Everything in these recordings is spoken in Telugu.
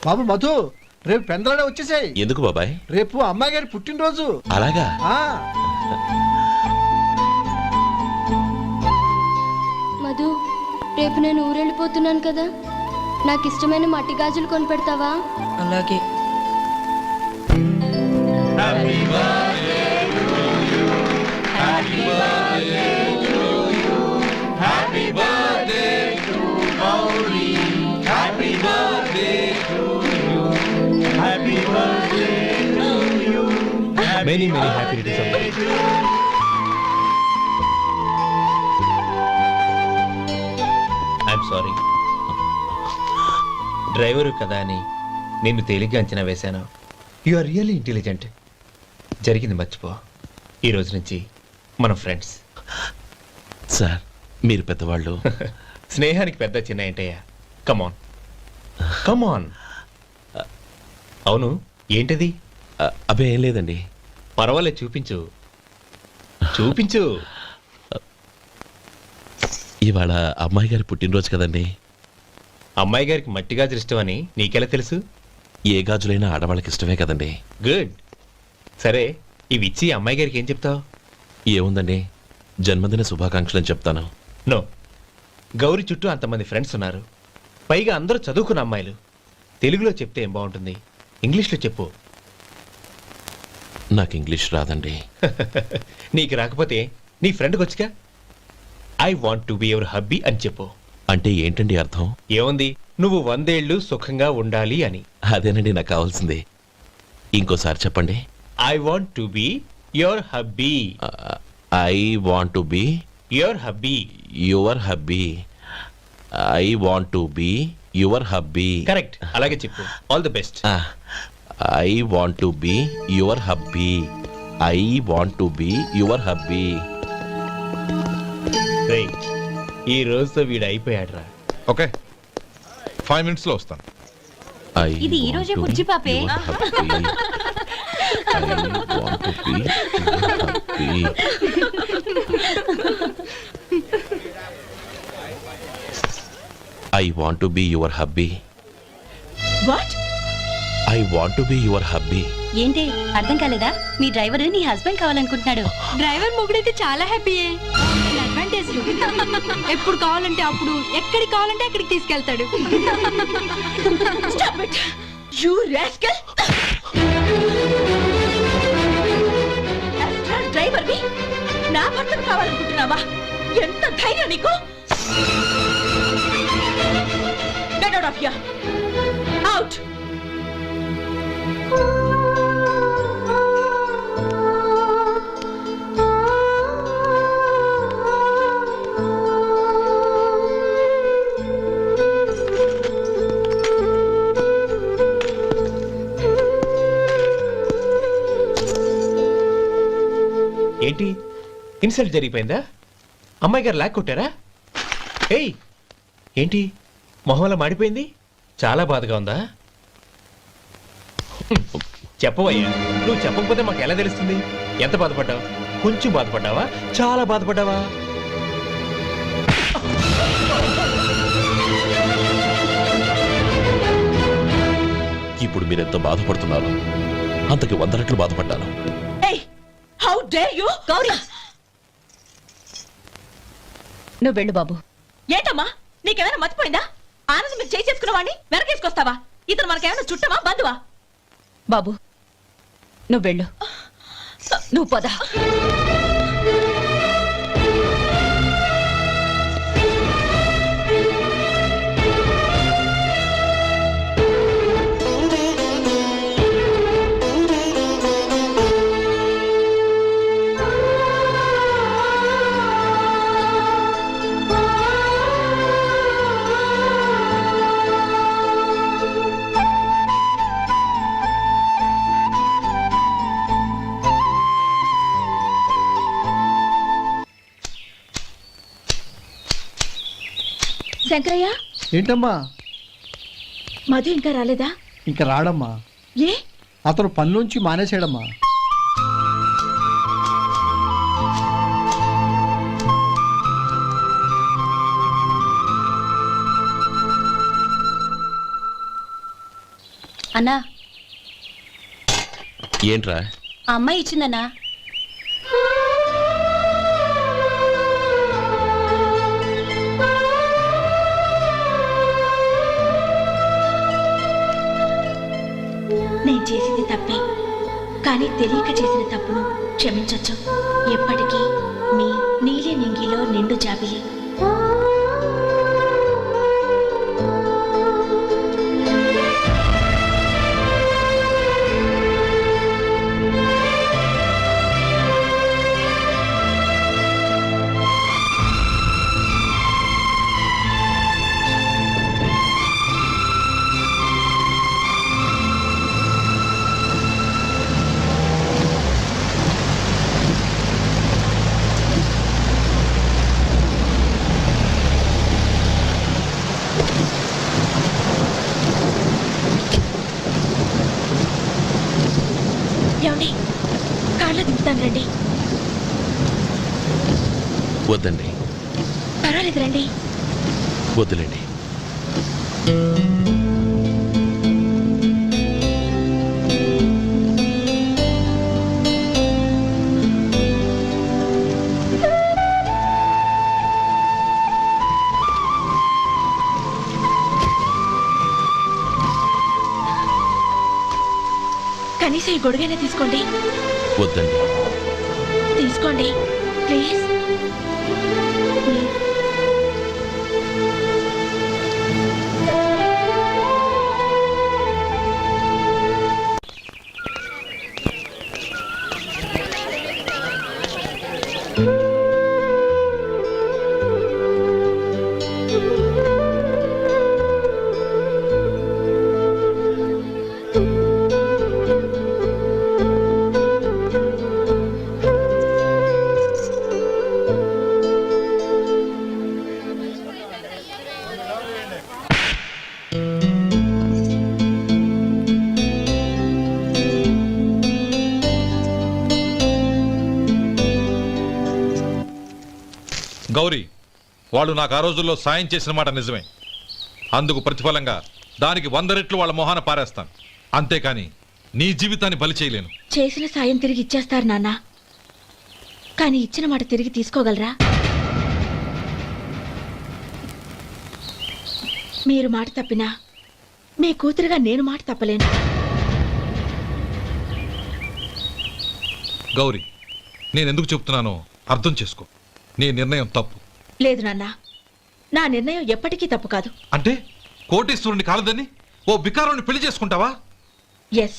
బాబు మధు, రేపు పెందలాడే వచ్చేసాయి. ఎందుకు బాబాయ్? రేపు అమ్మాయి గారి పుట్టినరోజు. అలాగా? మధు, రేపు నేను ఊరెళ్ళిపోతున్నాను కదా, నాకు ఇష్టమైన మట్టి గాజులు కొనిపెడతావా? అలాగే. Many happy returns. I'm sorry. Driver కదా అని నిన్ను తేలిగ్గా అంచనా వేశాను. You are really intelligent. జరిగింది మర్చిపో. ఈ రోజు నుంచి మనం ఫ్రెండ్స్. సార్, మీరు పెద్దవాళ్ళు. స్నేహానికి పెద్ద చిన్న ఏంటయ్యా? కమాన్ కమాన్. అవును, ఏంటది? అబ్బే ఏం లేదండి. పర్వాలేదు, చూపించు చూపించు. ఇవాళ అమ్మాయి గారి పుట్టినరోజు కదండి. అమ్మాయి గారికి మట్టి గాజులు ఇష్టమని నీకెలా తెలుసు? ఏ గాజులైనా ఆడవాళ్ళకి ఇష్టమే కదండి. గుడ్. సరే, ఇవి ఇచ్చి అమ్మాయి గారికి ఏం చెప్తావు? ఏముందండి, జన్మదిన శుభాకాంక్షలు అని చెప్తాను. నో, గౌరీ చుట్టూ అంతమంది ఫ్రెండ్స్ ఉన్నారు, పైగా అందరూ చదువుకున్న అమ్మాయిలు. తెలుగులో చెప్తే ఏం బాగుంటుంది? ఇంగ్లీష్లో చెప్పు. నాకు ఇంగ్లీష్ రాదండి. నీకు రాకపోతే నీ ఫ్రెండ్కి వచ్చిగా I want to be your hubby అని చెప్పు. అంటే ఏంటండి అర్థం? ఏముంది, నువ్వు 100 ఏళ్ళు సుఖంగా ఉండాలి అని. అదేనండి నాకు కావాల్సింది. ఇంకోసారి చెప్పండి. I want to be your hubby. I want to be your hubby. Your hubby. I want to be your hubby. Correct, అలాగే చెప్పు. All the best. I want to be your hubby. I want to be your hubby. రేయ్, ఈ రోజుతో వీడు అయిపోయాడురా. ఓకే, 5 minutes లో వస్తాను. ఇది ఈ రోజే పుచ్చి పాపే. I want to be your hubby. What? I want to be your hubby. ఏంటి అర్థం కాలేదా? మీ డ్రైవర్ నీ హస్బెండ్ కావాలనుకుంటున్నాడు. డ్రైవర్ మొగుడైతే చాలా హ్యాపీయే. అడ్వాంటేజ్, ఎప్పుడు కావాలంటే అప్పుడు, ఎక్కడికి కావాలంటే అక్కడికి తీసుకెళ్తాడు. Stop it, you rascal! Driver వి నా భర్తను కావాలనుకుంటున్నావా? ఎంత ధైర్యం నీకు! Get out of here! Out! ఏంటి, ఇన్సల్ట్ జరిగిపోయిందా? అమ్మాయి గారు లాక్ కొట్టారా? ఏయ్, ఏంటి మొహంలో మాడిపోయింది? చాలా బాధగా ఉందా? చెప్పవయ్యా, నువ్వు చెప్పకపోతే మాకు ఎలా తెలుస్తుంది? ఎంత బాధపడ్డావు? కొంచెం బాధపడ్డావా? చాలా బాధపడ్డావా? ఇప్పుడు మీరెంత బాధపడుతున్నారు, అంతకి 100 రెట్లు బాధపడ్డాను. How dare you! గౌరీ, నువ్వు వెళ్ళు బాబు. ఏంటమ్మా, నీకేమైనా మర్చిపోయిందా? ఆనందం మీరు చేసుకున్న వాడిని వెనకేసుకొస్తావా? ఇతను మనకేమైనా చుట్టమా, బంధువా? బాబు నువ్వు వెళ్ళు, నువ్వు పద. శంకరయ్య, ఏంటమ్మా? మధు ఇంకా రాలేదా? ఇంకా రాడమ్మా. ఏ? అతను పనిలోంచి మానేసాడమ్మా. అన్నా ఏంట్రా? ఆ అమ్మాయి ఇచ్చిందన్నా. నేను చేసింది తప్పే, కానీ తెలియక చేసిన తప్పును క్షమించొచ్చు. ఎప్పటికీ మీ నీలి నింగిలో నిండు జాబిలి. ఏమండి, కార్లో దింపుతాను రండి. వద్దండి, పర్వాలేదు రండి. వద్దులేండి. కనీసం ఈ గొడుగైనా తీసుకోండి. వద్దండి. తీసుకోండి ప్లీజ్. గౌరీ, వాళ్ళు నాకు ఆ రోజుల్లో సాయం చేసిన మాట నిజమే. అందుకు ప్రతిఫలంగా దానికి 100 రెట్లు వాళ్ళ మొహాన పారేస్తాను. అంతేకాని నీ జీవితాన్ని బలి చేయలేను. చేసిన సాయం తిరిగి ఇచ్చేస్తారు నాన్న, కానీ ఇచ్చిన మాట తిరిగి తీసుకోగలరా? మీరు మాట తప్పినా మీ కూతురుగా నేను మాట తప్పలేను. గౌరీ, నేనెందుకు చెప్తున్నానో అర్థం చేసుకో. నీ నిర్ణయం తప్పు. లేదు నాన్న, నా నిర్ణయం ఎప్పటికీ తప్పు కాదు. అంటే కోటీశ్వరుని కాలదని ఓ బికారుని పెళ్లి చేసుకుంటావా? ఎస్,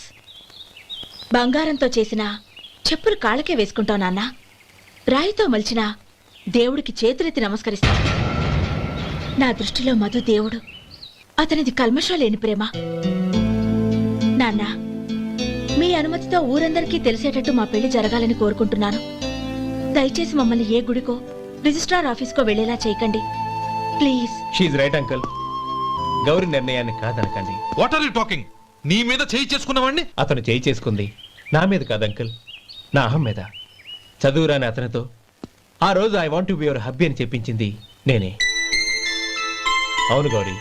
బంగారంతో చేసిన చెప్పులు కాళ్ళకే వేసుకుంటావు నాన్న. రాయితో మలిచిన దేవుడికి చేతులెత్తి నమస్కరిస్తా. నా దృష్టిలో మధు దేవుడు, అతనిది కల్మషం లేని ప్రేమ. నాన్న, మీ అనుమతితో ఊరందరికీ తెలిసేటట్టు మా పెళ్లి జరగాలని కోరుకుంటున్నాను. దయచేసి మమ్మల్ని ఏ గుడికో రిజిస్ట్రార్ ఆఫీస్కో వెళ్లేలా చేయకండి please. She's right uncle. Gauri నిర్ణయాన్ని కాదనకండి. What are you talking? నీ మీద చేయి చేసుకున్నవాడిని అతను చేయి చేసుకుంది నా మీద కాదు అంకుల్, నా అహం మీద. చదువురాని అతనితో ఆ రోజు I want to be your hubby అని చెప్పించింది నేనే. అవును గౌరీ,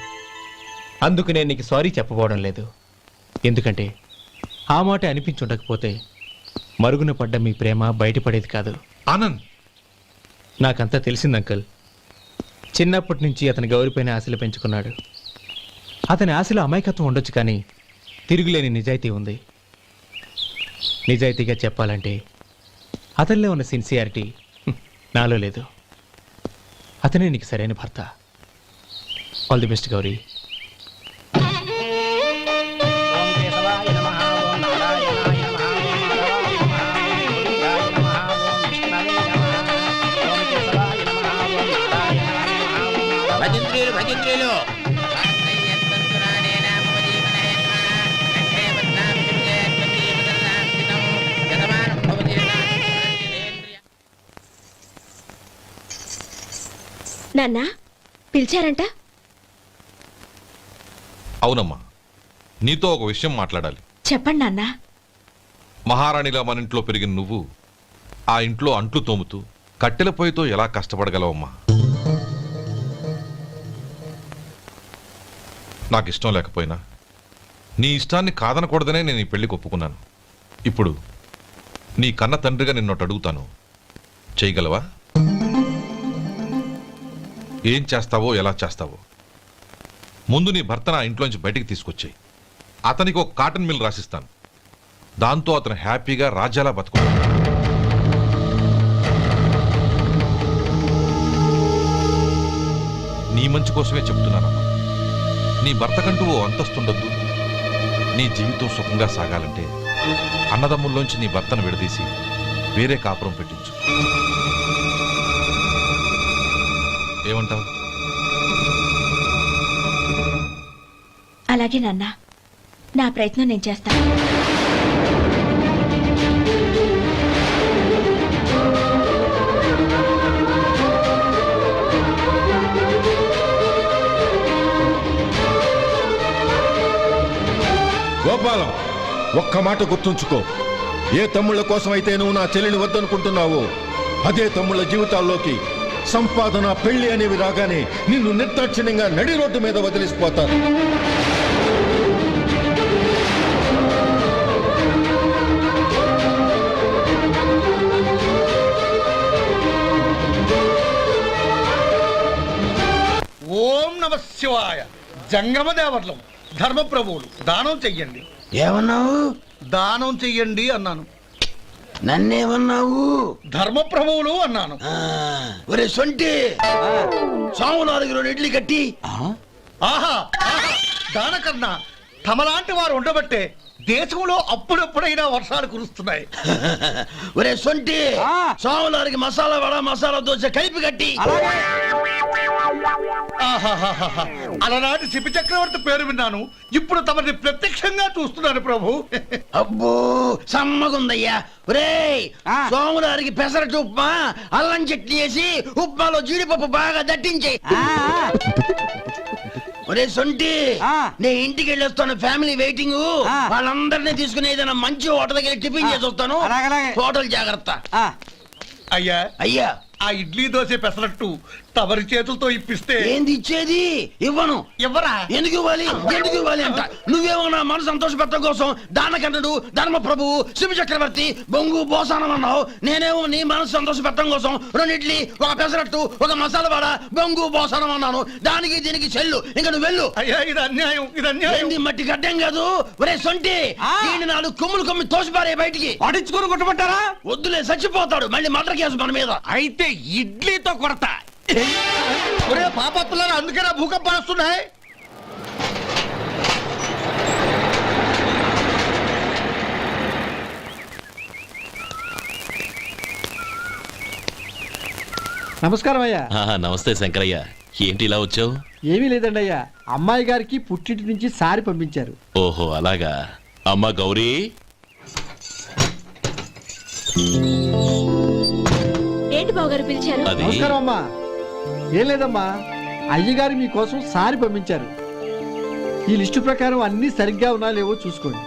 అందుకు నేను నీకు సారీ చెప్పబోవడం లేదు. ఎందుకంటే ఆ మాట అనిపించుండకపోతే మరుగున పడ్డ మీ ప్రేమ బయటపడేది కాదు. ఆనంద్, నాకంతా తెలిసింది అంకుల్. చిన్నప్పటి నుంచి అతని గౌరీపైన ఆశలు పెంచుకున్నాడు. అతని ఆశలో అమాయకత్వం ఉండొచ్చు, కానీ తిరుగులేని నిజాయితీ ఉంది. నిజాయితీగా చెప్పాలంటే అతనిలో ఉన్న సిన్సియారిటీ నాలో లేదు. అతనే నీకు సరైన భర్త. All the best Gauri. భజంత్రీలు నాన్న, పిలిచారంట? అవునమ్మా, నీతో ఒక విషయం మాట్లాడాలి. చెప్పండి నాన్న. మహారాణిలా మన ఇంట్లో పెరిగిన నువ్వు ఆ ఇంట్లో అంట్లు తోముతూ కట్టెల పొయ్యితో ఎలా కష్టపడగలవమ్మా? నాకు ఇష్టం లేకపోయినా నీ ఇష్టాన్ని కాదనకూడదనే నేను ఈ పెళ్లికి ఒప్పుకున్నాను. ఇప్పుడు నీ కన్న తండ్రిగా నిన్నొకటి అడుగుతాను, చేయగలవా? ఏం చేస్తావో, ఎలా చేస్తావో ముందు నీ భర్త నా ఇంట్లోంచి బయటికి తీసుకొచ్చాయి. అతనికి ఒక కాటన్ మిల్ రాసిస్తాను. దాంతో అతను హ్యాపీగా రాజ్యాలా బతుకుతాడు. నీ మంచి కోసమే చెప్తున్నానమ్మా. నీ భర్తకంటూ ఓ అంతస్తుండొద్దు. నీ జీవితం సుఖంగా సాగాలంటే అన్నదమ్ముల్లోంచి నీ భర్తను విడదీసి వేరే కాపురం పెట్టించు. ఏమంటావు? అలాగే నాన్న, నా ప్రయత్నం నేను చేస్తాను. గోపాలం, ఒక్క మాట గుర్తుంచుకో. ఏ తమ్ముళ్ళ కోసమైతే నువ్వు నా చెల్లిని వద్దనుకుంటున్నావో అదే తమ్ముళ్ళ జీవితాల్లోకి సంపాదన, పెళ్లి అనేవి రాగానే నిన్ను నిర్దాక్షిణ్యంగా నడి రోడ్డు మీద వదిలిసిపోతారు. ఓం నమ శివాయ. జంగమ దేవర్లం, ధర్మప్రభువులు, దానం చెయ్యండి. ఏమన్నావు? దానం చెయ్యండి అన్నాను. నన్నేమన్నావు? ధర్మప్రభువులు అన్నాను. ఒరే సొంటి, సోమవారికి 2 ఇడ్లీ కట్టి. ఆహా ఆహా, దానకన్నా తమలాంటి వారు ఉండబట్టే దేశంలో అప్పుడప్పుడైనా వర్షాలు కురుస్తున్నాయి. ఒరే సొంటి, సోమవారికి మసాలా వడ, మసాలా దోశ కలిపి కట్టి. ఆహాహాహా, అలనాటి శిపి చక్రవర్తి పేరు విన్నాను, ఇప్పుడు తమని ప్రత్యక్షంగా చూస్తున్నాను ప్రభు. అబ్బో సమ్మగుందయ్యా. ఒరే సోమవారికి పెసరట్టు ఉప్మా, అల్లం చట్నీ వేసి ఉప్మాలో జీడిపప్పు బాగా దట్టించే. ఒరే సొంటి, నే ఇంటికి వెళ్ళొస్తాను, ఫ్యామిలీ వెయిటింగ్. వాళ్ళందరినీ తీసుకుని ఏదైనా మంచి హోటల్ దగ్గర టిఫిన్ చేసి వస్తాను. హోటల్ జాగ్రత్త. అయ్యా అయ్యా, ఆ ఇడ్లీ దోశ పెసరట్టు తమరి చేతులతో ఇప్పిస్తే. ఏంది ఇచ్చేది? ఇవ్వను. ఎవరా? ఎందుకు ఇవ్వాలి? ఎందుకు ఇవ్వాలి అంట. నువ్వేమో నా మనసు సంతోషపెట్టడం కోసం దానకంటుడు, ధర్మ ప్రభువు, శివ చక్రవర్తి, బొంగు బోసానం అన్నావు. నేనేమో నీ మనసు సంతోషపెట్టడం కోసం 2 ఇడ్లీ, ఒక పెసరట్టు, ఒక మసాలా వాడ, బొంగు బోసానం అన్నాను. దానికి దీనికి చెల్లు. ఇంకా నువ్వు వెళ్ళు. అయ్యా ఇది అన్యాయం, ఇది అన్యాయం. ఏంది మట్టి గడ్డం కాదు. ఒరే సొంటి, దీన్ని 4 కొమ్ములు కొమ్మి తోసిపారే బయటికి. పడించుకొని కొట్టమంటారా? వద్దులే, చచ్చిపోతాడు. మళ్ళీ మర్డర్ కేసు మన మీద. అయితే ఇడ్లీతో కొడతా. ఒరే పాపత్తులారా, అందుకేనా భూకంపాలు వస్తున్నాయి? నమస్కారం అయ్యా. నమస్తే శంకరయ్య, ఏంటి ఇలా వచ్చావు? ఏమీ లేదండి అయ్యా, అమ్మాయి గారికి పుట్టింటి నుంచి సారి పంపించారు. ఓహో అలాగా. అమ్మ గౌరీ, ఏంటి బావగారు పిలిచారు? అది నమస్కారం అమ్మా. ఏం లేదమ్మా, అయ్యగారు మీకోసం సారి పంపించారు. ఈ లిస్టు ప్రకారం అన్ని సరిగ్గా ఉన్నా లేవో చూసుకోండి.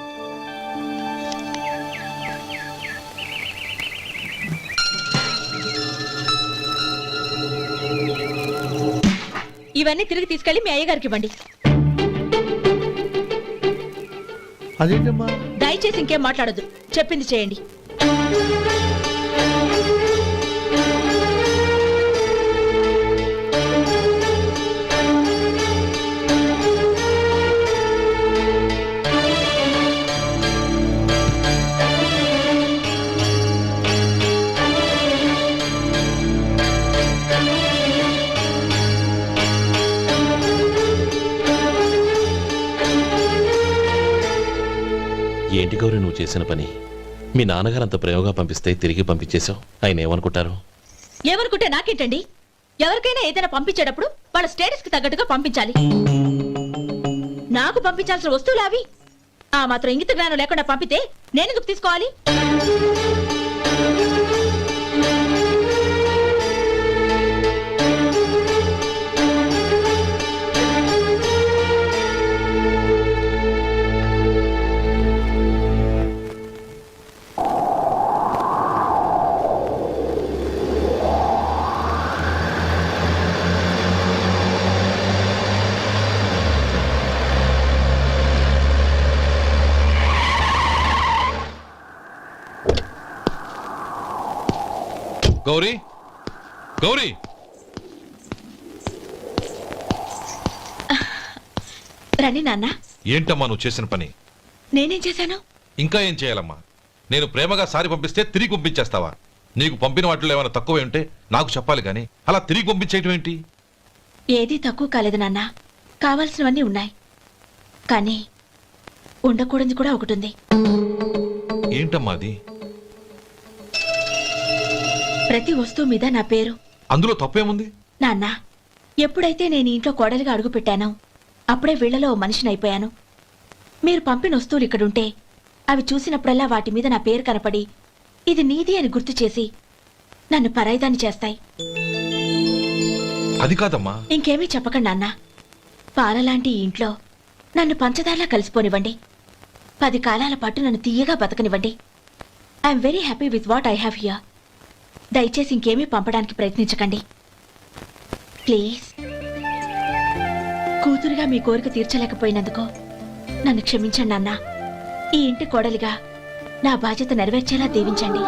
ఇవన్నీ తిరిగి తీసుకెళ్లి మీ అయ్యగారికి ఇవ్వండి. అదేంటమ్మా? దయచేసి ఇంకేం మాట్లాడొద్దు, చెప్పింది చేయండి. ఏంటి గౌరీ నువ్వు చేసిన పని? మీ నాన్నగారు అంత ప్రేమగా పంపిస్తే తిరిగి పంపించేశావు. ఆయన ఏమనుకుంటారు? ఏమనుకుంటే నాకేంటండి? ఎవరికైనా ఏదైనా పంపించేటప్పుడు వాళ్ళ స్టేటస్ కి తగ్గట్టుగా పంపించాలి. నాకు పంపించాల్సిన వస్తువులు అవి. ఆ మాత్రం ఇంగిత జ్ఞానం లేకుండా పంపితే నేనెందుకు తీసుకోవాలి? గౌరీ గౌరీ రండి నాన్న. ఏంటమ్మా నువ్వు చేసిన పని? నేనేం చేశాను? ఇంకా ఏం చేయాలమ్మా? నేను ప్రేమగా సారి పంపిస్తే తిరిగి పంపించేస్తావా? నీకు పంపిన వాటిలో ఏమైనా తక్కువ ఉంటే నాకు చెప్పాలి కానీ అలా తిరిగి పంపించేయటం ఏంటి? ఏదీ తక్కువ కాలేదు నాన్న. కావాల్సినవన్నీ ఉన్నాయి, కానీ ఉండకూడదు కూడా ఒకటి ఉంది. ఏంటమ్మా అది? ప్రతి వస్తువు మీద నా పేరు. అందులో తప్పేముంది? నాన్న, ఎప్పుడైతే నేను ఇంట్లో కోడలిగా అడుగు పెట్టానో అప్పుడే వీళ్లలో ఓ మనిషిని అయిపోయాను. మీరు పంపిన వస్తువులు ఇక్కడుంటే అవి చూసినప్పుడల్లా వాటి మీద నా పేరు కనపడి ఇది నీది అని గుర్తు చేసి నన్ను పరాయిదాన్ని చేస్తాయి. అది కాదమ్మా. ఇంకేమీ చెప్పకండి నాన్న. పాలలాంటి ఈ ఇంట్లో నన్ను పంచదారలా కలిసిపోనివ్వండి. 10 కాలాల పాటు నన్ను తీయగా బతకనివ్వండి. I'm very happy with what I have here. దయచేసి ఇంకేమీ పంపడానికి ప్రయత్నించకండి ప్లీజ్. కూతురుగా మీ కోరిక తీర్చలేకపోయినందుకు నన్ను క్షమించండి నాన్న. ఈ ఇంటి కోడలిగా నా బాధ్యత నెరవేర్చేలా దీవించండి.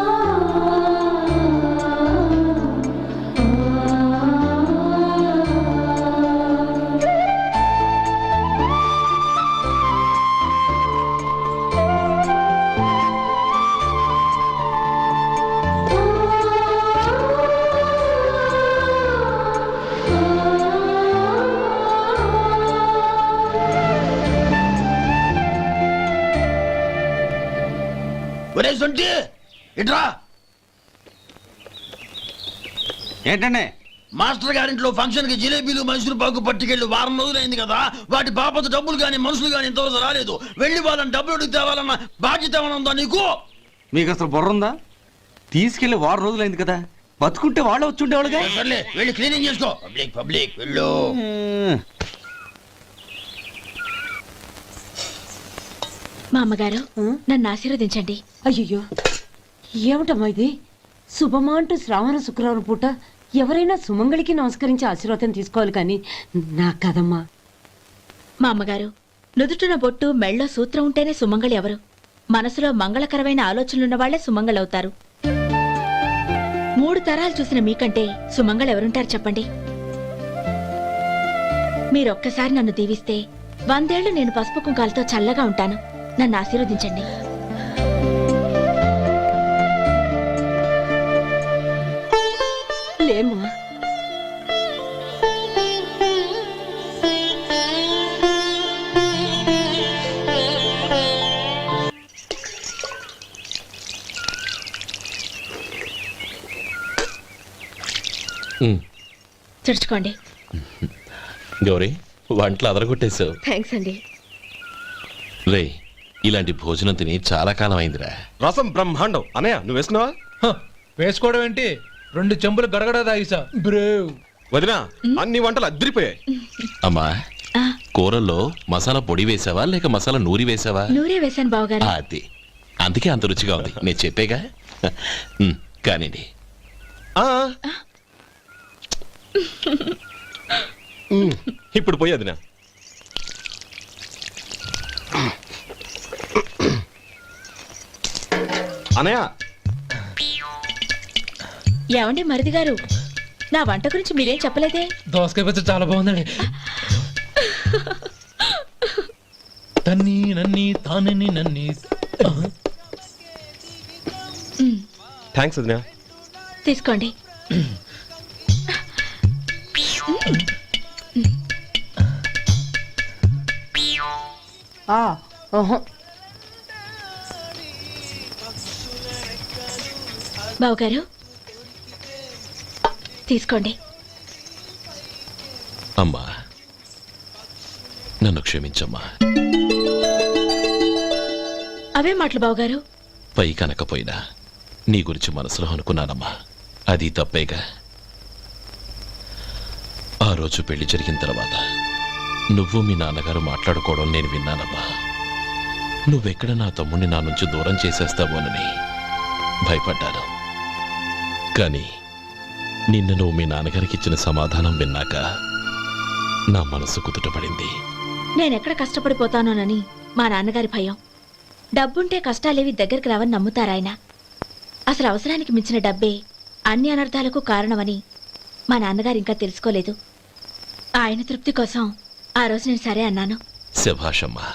ఒరే సొంటి ఇట్రా. ఏంటండి? మాస్టర్ గారింట్లో ఫంక్షన్ కి జిలేబీలు మైసూరు పాకు పట్టుకెళ్ళి వారం రోజులైంది కదా. వాటి బాపత డబ్బులు కానీ మనుషులు కానీ ఇంతవరకు రాలేదు. వెళ్ళి వాళ్ళని డబ్బులు అడిగి తేవాలన్న బాధ్యత ఏమైనా ఉందా నీకు? మీకు అసలు బుర్ర ఉందా? తీసుకెళ్లి వారం రోజులైంది కదా, బతుకుంటే వాళ్ళు వచ్చి ఉండేవాళ్ళుగా. సర్లే వెళ్ళి క్లీనింగ్ చేసుకో. పబ్లిక్ పబ్లిక్ వెళ్ళు. మా అమ్మగారు నన్ను ఆశీర్వదించండి. అయ్యో ఏమిటమ్మా ఇది? శుభమా అంటూ శ్రావణ శుక్రవారం పూట ఎవరైనా సుమంగళికి నమస్కరించి ఆశీర్వాదం తీసుకోవాలి కానీ నా కదమ్మా. మా అమ్మగారు, నుదుటిన బొట్టు మెళ్ళో సూత్రం ఉంటేనే సుమంగళి ఎవరు? మనసులో మంగళకరమైన ఆలోచనలున్న వాళ్లే సుమంగళవుతారు. 3 తరాలు చూసిన మీకంటే సుమంగళ ఎవరుంటారు చెప్పండి? మీరొక్కసారి నన్ను దీవిస్తే 100 ఏళ్లు నేను పసుపు కుంకాలతో చల్లగా ఉంటాను. నన్ను ఆశీర్వదించండి. లేమ్మా. చుడుచుకోండి. గౌరీ, వంటలు అదరగొట్టేశావు. థ్యాంక్స్ అండి. రే, ఇలాంటి భోజనం తిని చాలా కాలం అయిందిరా. రసం బ్రహ్మాండం. అనయ్య నువ్వు వేసుకున్నావా? వేసుకోవడం ఏంటి? 2 చెంబులు గడగడ తాగిసా బ్రేవ్. వదినా, అన్ని వంటలు అద్దరిపోయాయి. అమ్మా, ఆ, కూరల్లో మసాలా పొడి వేసావా లేక మసాలా నూరి వేసావా? నూరే వేశాను బావగారు. అది అందుకే అంత రుచిగా ఉంది. నేను చెప్పేగా. కానివ్వండి. ఇప్పుడు పోయి వదినా. అనయ్య, ఏమండి మరిది గారు, నా వంట గురించి మీరేం చెప్పలేదే? దోసకాయ పచ్చడి చాలా బాగుందండి. తన్ని నన్ని తానని నన్ని. థ్యాంక్స్ వదినా. తీసుకోండి. బావగారు తీసుకోండి. అమ్మా, నన్ను క్షమించమ్మా. అవే మాటలు బావగారు. పై కనకపోయినా నీ గురించి మనసులో అనుకున్నానమ్మా. అది తప్పేగా. ఆ రోజు పెళ్లి జరిగిన తర్వాత నువ్వు మీ నాన్నగారు మాట్లాడుకోవడం నేను విన్నానమ్మా. నువ్వెక్కడ నా తమ్ముడిని నా నుంచి దూరం చేసేస్తావోనని భయపడ్డాను. కానీ నిన్న నువ్వు మీ నాన్నగారికి ఇచ్చిన సమాధానం విన్నాక నా మనసు కుదుటపడింది. నేనెక్కడ కష్టపడిపోతానోనని మా నాన్నగారి భయం. డబ్బుంటే కష్టాలేవి దగ్గరికి రావని నమ్ముతారాయన. అసలు అవసరానికి మించిన డబ్బే అన్ని అనర్థాలకు కారణమని మా నాన్నగారు ఇంకా తెలుసుకోలేదు. ఆయన తృప్తి కోసం ఆ రోజు నేను సరే అన్నాను. శభాషమ్మా,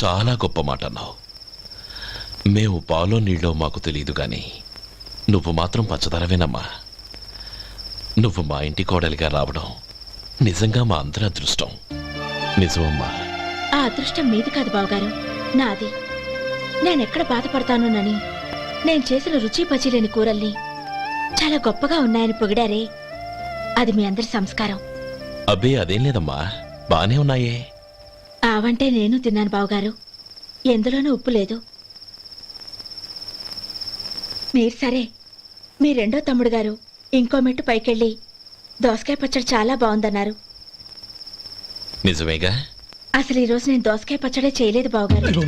చాలా గొప్ప మాట అన్నావు. మేము పాలో నీళ్ళో మాకు తెలియదు గాని నువ్వు మాత్రం పచ్చదనవేనమ్మా. నువ్వు మా ఇంటి కోడలిగా రావడం నిజంగా మా అందరి అదృష్టం. నిజమమ్మా. ఆ అదృష్టం మీది కాదు బావగారు, నాది. నేనెక్కడ బాధపడతానోనని నేను చేసిన రుచి పచిలేని కూరల్ని చాలా గొప్పగా ఉన్నాయని పొగిడారే, అది మీ అందరి సంస్కారం. అబ్బే అదేం లేదమ్మా, బానే ఉన్నాయే. ఆవంటే నేను తిన్నాను బావగారు, ఎందులోనూ ఉప్పు లేదు. మీరు సరే, మీ రెండో తమ్ముడు గారు ఇంకో మెట్టు పైకెళ్ళి దోసకాయ పచ్చడి చాలా బాగుందన్నారు. నిజమేగా? అసలు ఈరోజు నేను దోసకాయ పచ్చడే చేయలేదు బావగారు.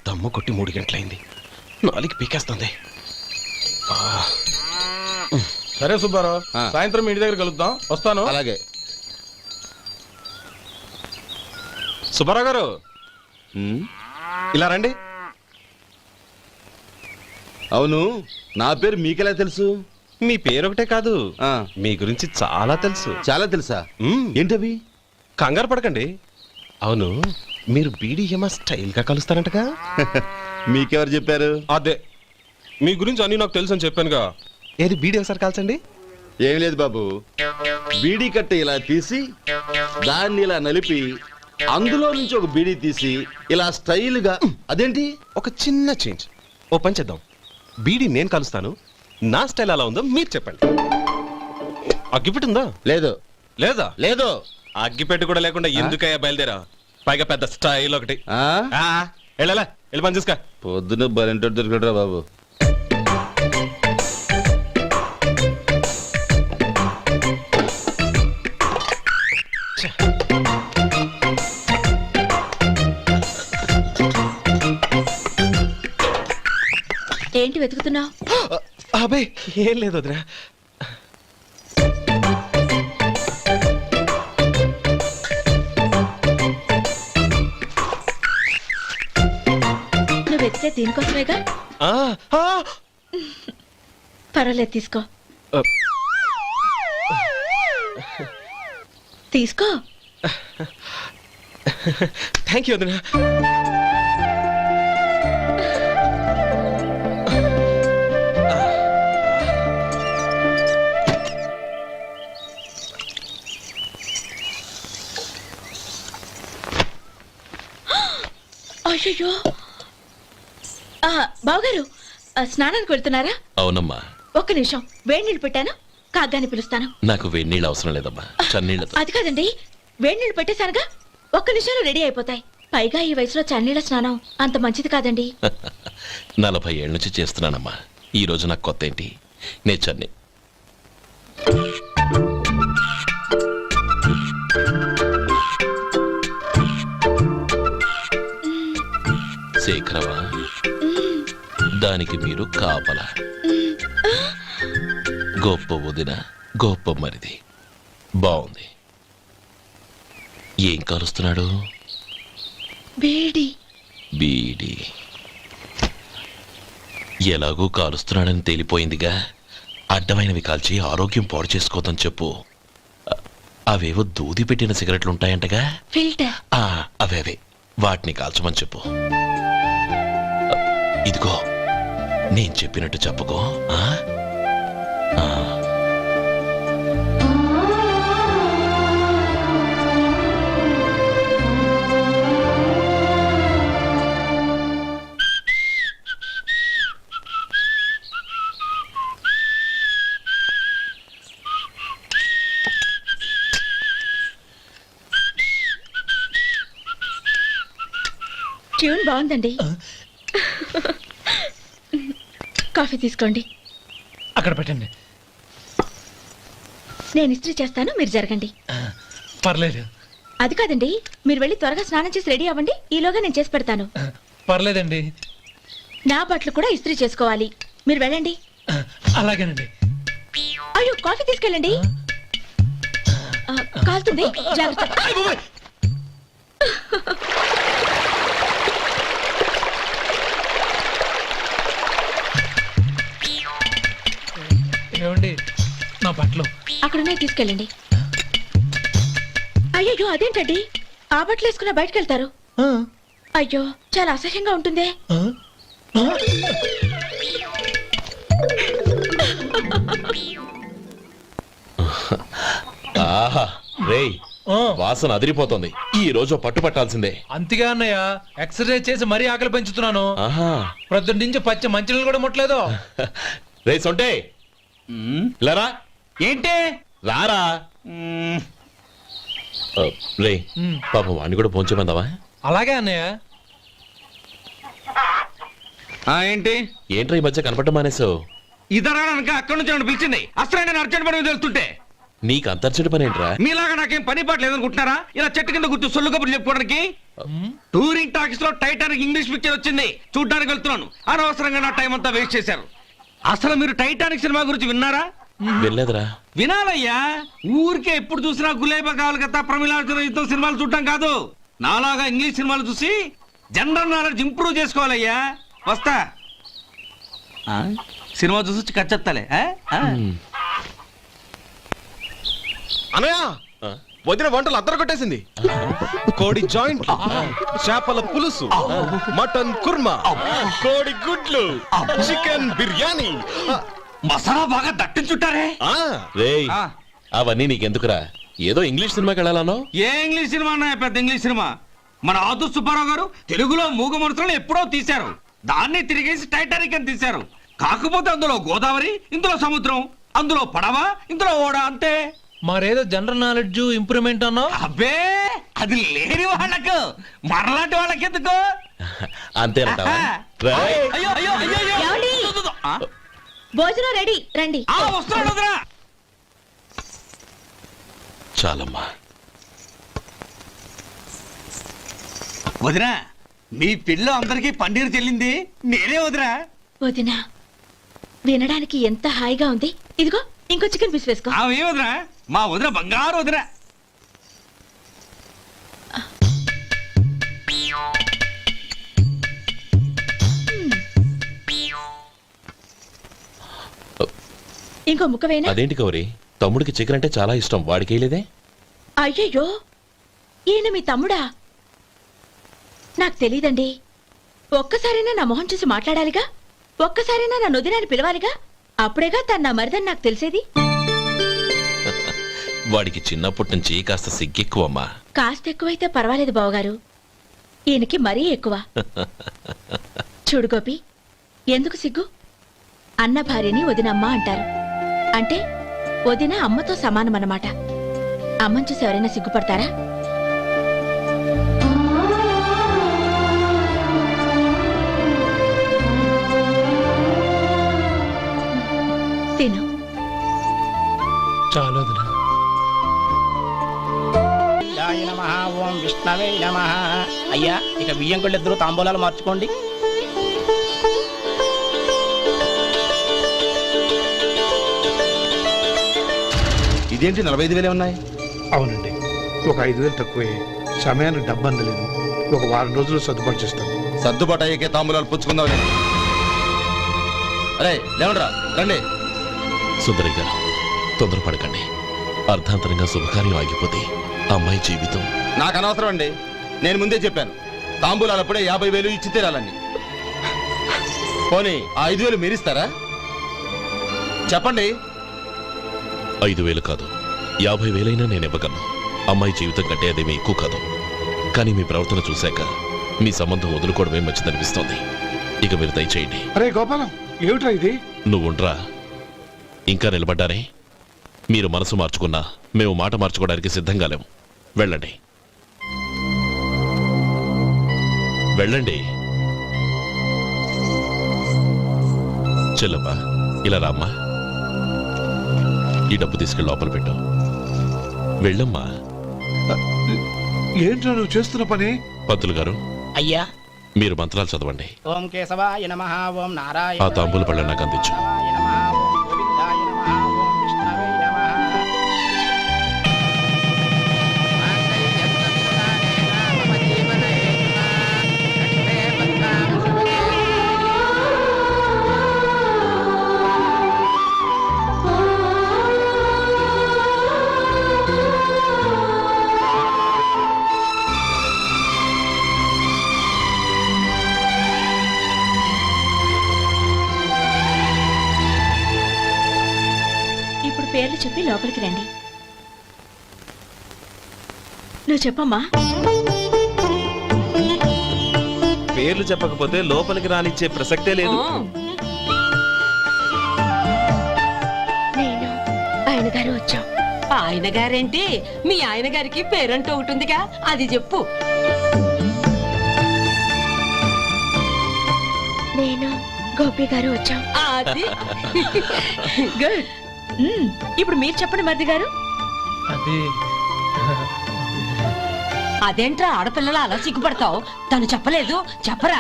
దమ్ము కొట్టి 3 గంటలైంది, 4 పీకేస్తుంది. సరే సుబ్బారావు, సాయంత్రం మీ ఇంటి దగ్గర కలుద్దాం. వస్తాను. అలాగే. సుబ్బారావు గారు, ఇలా రండి. అవును, నా పేరు మీకెలా తెలుసు? మీ పేరు ఒకటే కాదు, మీ గురించి చాలా తెలుసు. చాలా తెలుసా? ఏంటవి? కంగారు పడకండి. అవును, మీరు బీడీఎం స్టైల్ గా కలుస్తారంటగా? మీకెవరు చెప్పారు? అదే, మీ గురించి అన్ని నాకు తెలుసు అని చెప్పానుగా. ఏది బీడీ ఒకసారి కాల్చండి. ఏం లేదు బాబు, బీడీ కట్ట ఇలా తీసి దాన్ని ఇలా నలిపి అందులో నుంచి ఒక బీడీ తీసి ఇలా స్టైల్గా. అదేంటి? ఒక చిన్న చేంజ్. ఓ పని చేద్దాం, బీడీ నేను కలుస్తాను, నా స్టైల్ అలా ఉందో మీరు చెప్పండి. అగ్గిపెట్టి ఉందా? లేదు. లేదా? లేదు. అగ్గిపెట్టి కూడా లేకుండా ఎందుకయ్యా బయలుదేరా? పైగా పెద్ద స్టైల్ ఒకటి. వెళ్ళాలా, వెళ్ళి పని చూసుకో. పొద్దున బలింటోడు దొరికడరా బాబు. ఏంటి వెతుకుతున్నావు? అబే ఏం లేదు వదినా. నువ్వు వెతికే దీనికోసమేగా. పర్వాలేదు, తీసుకో. తీసుకో. థ్యాంక్ యూ వదినా. అయ్యో, బావగారు స్నానానికి వెళ్తున్నారా? అవునమ్మా. ఒక్క నిమిషం, వేడి నీళ్ళు పెట్టాను, కాగ్గాని పిలుస్తాను. నాకు వేడి నీళ్ళు అవసరం లేదమ్మా, చన్నీళ్ళతో. అది కాదండి, వేడి నీళ్ళు పెట్టేశానుగా, ఒక్క నిమిషంలో రెడీ అయిపోతాయి. పైగా ఈ వయసులో చన్నీళ్ళ స్నానం అంత మంచిది కాదండి. 40 ఏళ్ళ నుంచి చేస్తున్నానమ్మా, ఈ రోజు నాకు కొత్త ఏంటి? నే చన్ని. శేఖరవా, దానికి మీరు కాపలా. గొప్ప వదిన, గొప్ప మరిది. బాగుంది. ఏం కాలుస్తున్నాడు? బీడి. బీడి ఎలాగూ కాలుస్తున్నాడని తేలిపోయిందిగా. అడ్డమైనవి కాల్చి ఆరోగ్యం పాడు చేసుకోదని చెప్పు. అవేవో దూది పెట్టిన సిగరెట్లు ఉంటాయంటగా, ఫిల్టర్. అవే వాటిని కాల్చమని చెప్పు. ఇదిగో, నేను చెప్పినట్టు చెప్పుకో. ట్యూన్ బాగుందండి. కాఫీ తీసుకోండి. అక్కడ పెట్టండి. నేను ఇస్త్రీ చేస్తాను, మీరు జరగండి. పర్లేదు. అది కాదండి, మీరు వెళ్ళి త్వరగా స్నానం చేసి రెడీ అవ్వండి, ఈలోగా నేను చేసి పెడతాను. పర్లేదండి. నా బట్టలు కూడా ఇస్త్రీ చేసుకోవాలి, మీరు వెళ్ళండి. అలాగేనండి. అయ్యో, కాఫీ తీసుకెళ్ళండి. కాలుతుంది జాగ్రత్త. ఏమండి నా బట్టలు అక్కడున్నాయి తీసుకెళ్ళండి. అయ్యో అదేంటండి ఆ బట్టలు వేసుకున్న బయటకు వెళ్తారు? అయ్యో చాలా అసహ్యంగా ఉంటుందే. ఆహా రేయ్ వాసన అదిరిపోతుంది. ఈ రోజు పట్టు పట్టాల్సిందే. అంతగా అన్నయ్య ఎక్సర్సైజ్ చేసి మరీ ఆకలి పెంచుతున్నాను. ఆహా ప్రొద్దున నుంచి పచ్చ మంచినీళ్ళు కూడా ముట్టలేదు. రే సొంటే లరా ఏంటి రారా రే పాపం వాడిని కూడా పోంచమందావా? అలాగే అన్నయ్య. ఏంటి ఏంట్రా ఈ మధ్య కనపడటం మానేసావు? ఇద్దరా అక్కడి నుంచి నన్ను పిలిచింది. అసలు నేను అర్జెంట్ పని వెళ్తుంటే నీకు అంతర్చడి పని ఏంట్రా? మీలాగా నాకేం పని పాట లేదనుకుంటున్నారా? ఇలా చెట్టు కింద కూర్చో సొల్లు కబుర్లు చెప్పుకోవడానికి. టూరింగ్ టాకీస్ లో టైటానిక్ ఇంగ్లీష్ పిక్చర్ వచ్చింది, చూడ్డానికి వెళ్తున్నాను. అనవసరంగా నా టైం అంతా వేస్ట్ చేశారు. అసలు మీరు టైటానిక్ సినిమా గురించి విన్నారా? వెళ్ళలేదురా. వినాలయ్యా. ఊరికే ఎప్పుడు చూసినా గులేబా కావాలి కదా ప్రమిళార్జున యుద్ధం సినిమాలు చూడటం కాదు. నాలాగా ఇంగ్లీష్ సినిమాలు చూసి జనరల్ నాలెడ్జ్ ఇంప్రూవ్ చేసుకోవాలయ్యా. వస్తా. సినిమా చూసి కచ్చెత్తాలే. అనయా వదిన వంటలు అద్దరు కొట్టేసింది. కోడి జాయింట్, చేపల పులుసు, మటన్ కుర్మా, కోడి గుడ్లు, చికెన్ బిర్యానీ, మసాలా బాగా దట్టించుంటారే. రేయ్ అవన్నీ నీకెందుకురా? ఏదో ఇంగ్లీష్ సినిమాకి వెళ్ళాలనో? ఏ ఇంగ్లీష్ సినిమా అన్నా? పెద్ద ఇంగ్లీష్ సినిమా. మన ఆదు సుబ్బారావు గారు తెలుగులో మూగ మనుషులను ఎప్పుడో తీశారు. దాన్ని తిరిగేసి టైటానిక్ అని తీశారు. కాకపోతే అందులో గోదావరి, ఇందులో సముద్రం, అందులో పడవ, ఇందులో ఓడ, అంతే. మరేదో జనరల్ నాలెడ్జ్ ఇంప్రూవ్మెంట్ అన్నా? అబ్బే అది లేని వాళ్ళకు, మరలాంటి వాళ్ళకి ఎందుకు? అంతేనంటావా? రేయ్. అయ్యో అయ్యో అయ్యో అయ్యో. ఏమండి? భోజనం రెడీ, రండి. వస్తున్నాడు వదరా. చాలమ్మా. వదినా మీ పిల్ల అందరికీ పన్నీరు చెల్లింది నేనే వదినా. వదినా వినడానికి ఎంత హాయిగా ఉంది. ఇదిగో ఇంకో చికెన్ పీస్ వేసుకో. ఏ వదినా? మా వదిన బంగారు వదినా. ఇంకో ముక్క వేయనా? అదేంటి గౌరీ, తమ్ముడికి చికెన్ అంటే చాలా ఇష్టం, వాడికి వేయలేదే? అయ్యయ్యో ఈయన మీ తమ్ముడా? నాకు తెలీదండి. ఒక్కసారైనా నా మొహం చూసి మాట్లాడాలిగా, ఒక్కసారైనా నా నొదినాన్ని పిలవాలిగా, అప్పుడేగా తను నా మరిదని నాకు తెలిసేది. వాడికి చిన్నప్పటి నుంచి కాస్త సిగ్గెక్కువమ్మా. కాస్త ఎక్కువైతే పర్వాలేదు బావగారు, ఈయనకి మరీ ఎక్కువ. చూడు గోపి, ఎందుకు సిగ్గు? అన్న భార్యని వదినమ్మ అంటారు. అంటే వదిన అమ్మతో సమానమన్నమాట. అమ్మని చూసి ఎవరైనా సిగ్గుపడతారా? తిను. చాలు వదినా. ఓం విష్ణవే నమః. అయ్యా ఇక బియ్యం కొళ్ళు ఇద్దరు తాంబూలాలు మార్చుకోండి. ఇదేంటి 45,000 ఉన్నాయి? అవునండి, ఒక 5,000 తక్కువే. సమయానికి డబ్బు అందలేదు. ఒక వారం రోజులు సర్దుబాటు చేస్తాం. సర్దుబాటు అయ్యే తాంబూలాలు పుచ్చుకుందాం. అరే లేవండ్రా, రండి. సుందరి గారు తొందరపడకండి. అర్ధాంతరంగా శుభకార్యం ఆగిపోతే అమ్మాయి జీవితం. నాకు అనవసరం అండి, నేను ముందే చెప్పాను. తాంబూలాలు అప్పుడే 50,000 ఇచ్చి తీరాలండి. పోనీ ఆ 5,000 మీరిస్తారా? చెప్పండి. 5,000 కాదు, 50,000 నేను ఇవ్వగలను. అమ్మాయి జీవితం కంటే అదేమీ ఎక్కువ కాదు. కానీ మీ ప్రవర్తన చూశాక మీ సంబంధం వదులుకోవడమే మంచిదనిపిస్తోంది. ఇక మీరు దయచేయండి. అరే గోపాలం, ఏమిట్రా ఇది? నువ్వుండ్రా. ఇంకా నిలబడ్డారే? మీరు మనసు మార్చుకున్నా మేము మాట మార్చుకోవడానికి సిద్ధంగా లేము. వెళ్ళండి వెళ్ళండి. చెల్లమ్మా ఇలా రామ్మా. ఈ డబ్బు తీసుకెళ్ళి లోపల పెట్టు. వెళ్ళమ్మా. ఏంట్రా నువ్వు చేస్తున్న పని? పంతులు గారు, అయ్యా మీరు మంత్రాలు చదవండి. ఓం కేశవాయ నమః. ఓం నారాయణ ఆ తాంబూల పళ్ళ నాకు అందించు. నమః. ఓం గోవిందాయ నమః. ఓం విష్ణవే నమః. పేర్లు చెప్పి లోపలికి రండి. నువ్వు చెప్పమ్మా. పేర్లు చెప్పకపోతే లోపలికి రానిచ్చే ప్రసక్తే లేదు. నేను ఆయన గారు వచ్చాం. ఆయన గారేంటి, మీ ఆయన గారికి పేరంటూ ఒకటి ఉందిగా, అది చెప్పు. నేను గోపి గారు వచ్చాం. అది గుడ్. ఇప్పుడు మీరు చెప్పండి మరిది గారు. అది అదేంట్రా ఆడపిల్లలు అలా సిగ్గుపడతావు? తను చెప్పలేదు, చెప్పరా.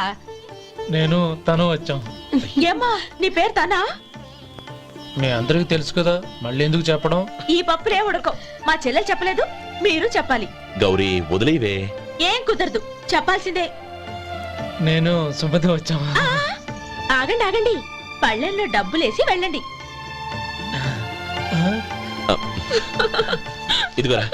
నేను తను వచ్చాం. ఏమ్మా నీ పేరు తానా? మీ అందరికి తెలుసు కదా, మళ్ళీ ఎందుకు చెప్పడం? ఈ పప్పులే ఉడకం. మా చెల్లెలు చెప్పలేదు, మీరు చెప్పాలి. గౌరీ వదిలేవే. ఏం కుదరదు, చెప్పాల్సిందే. నేను సుమతి వచ్చాం. ఆ, ఆగండి ఆగండి, పళ్ళెంలో డబ్బులేసి వెళ్ళండి. ఇదిగోరా.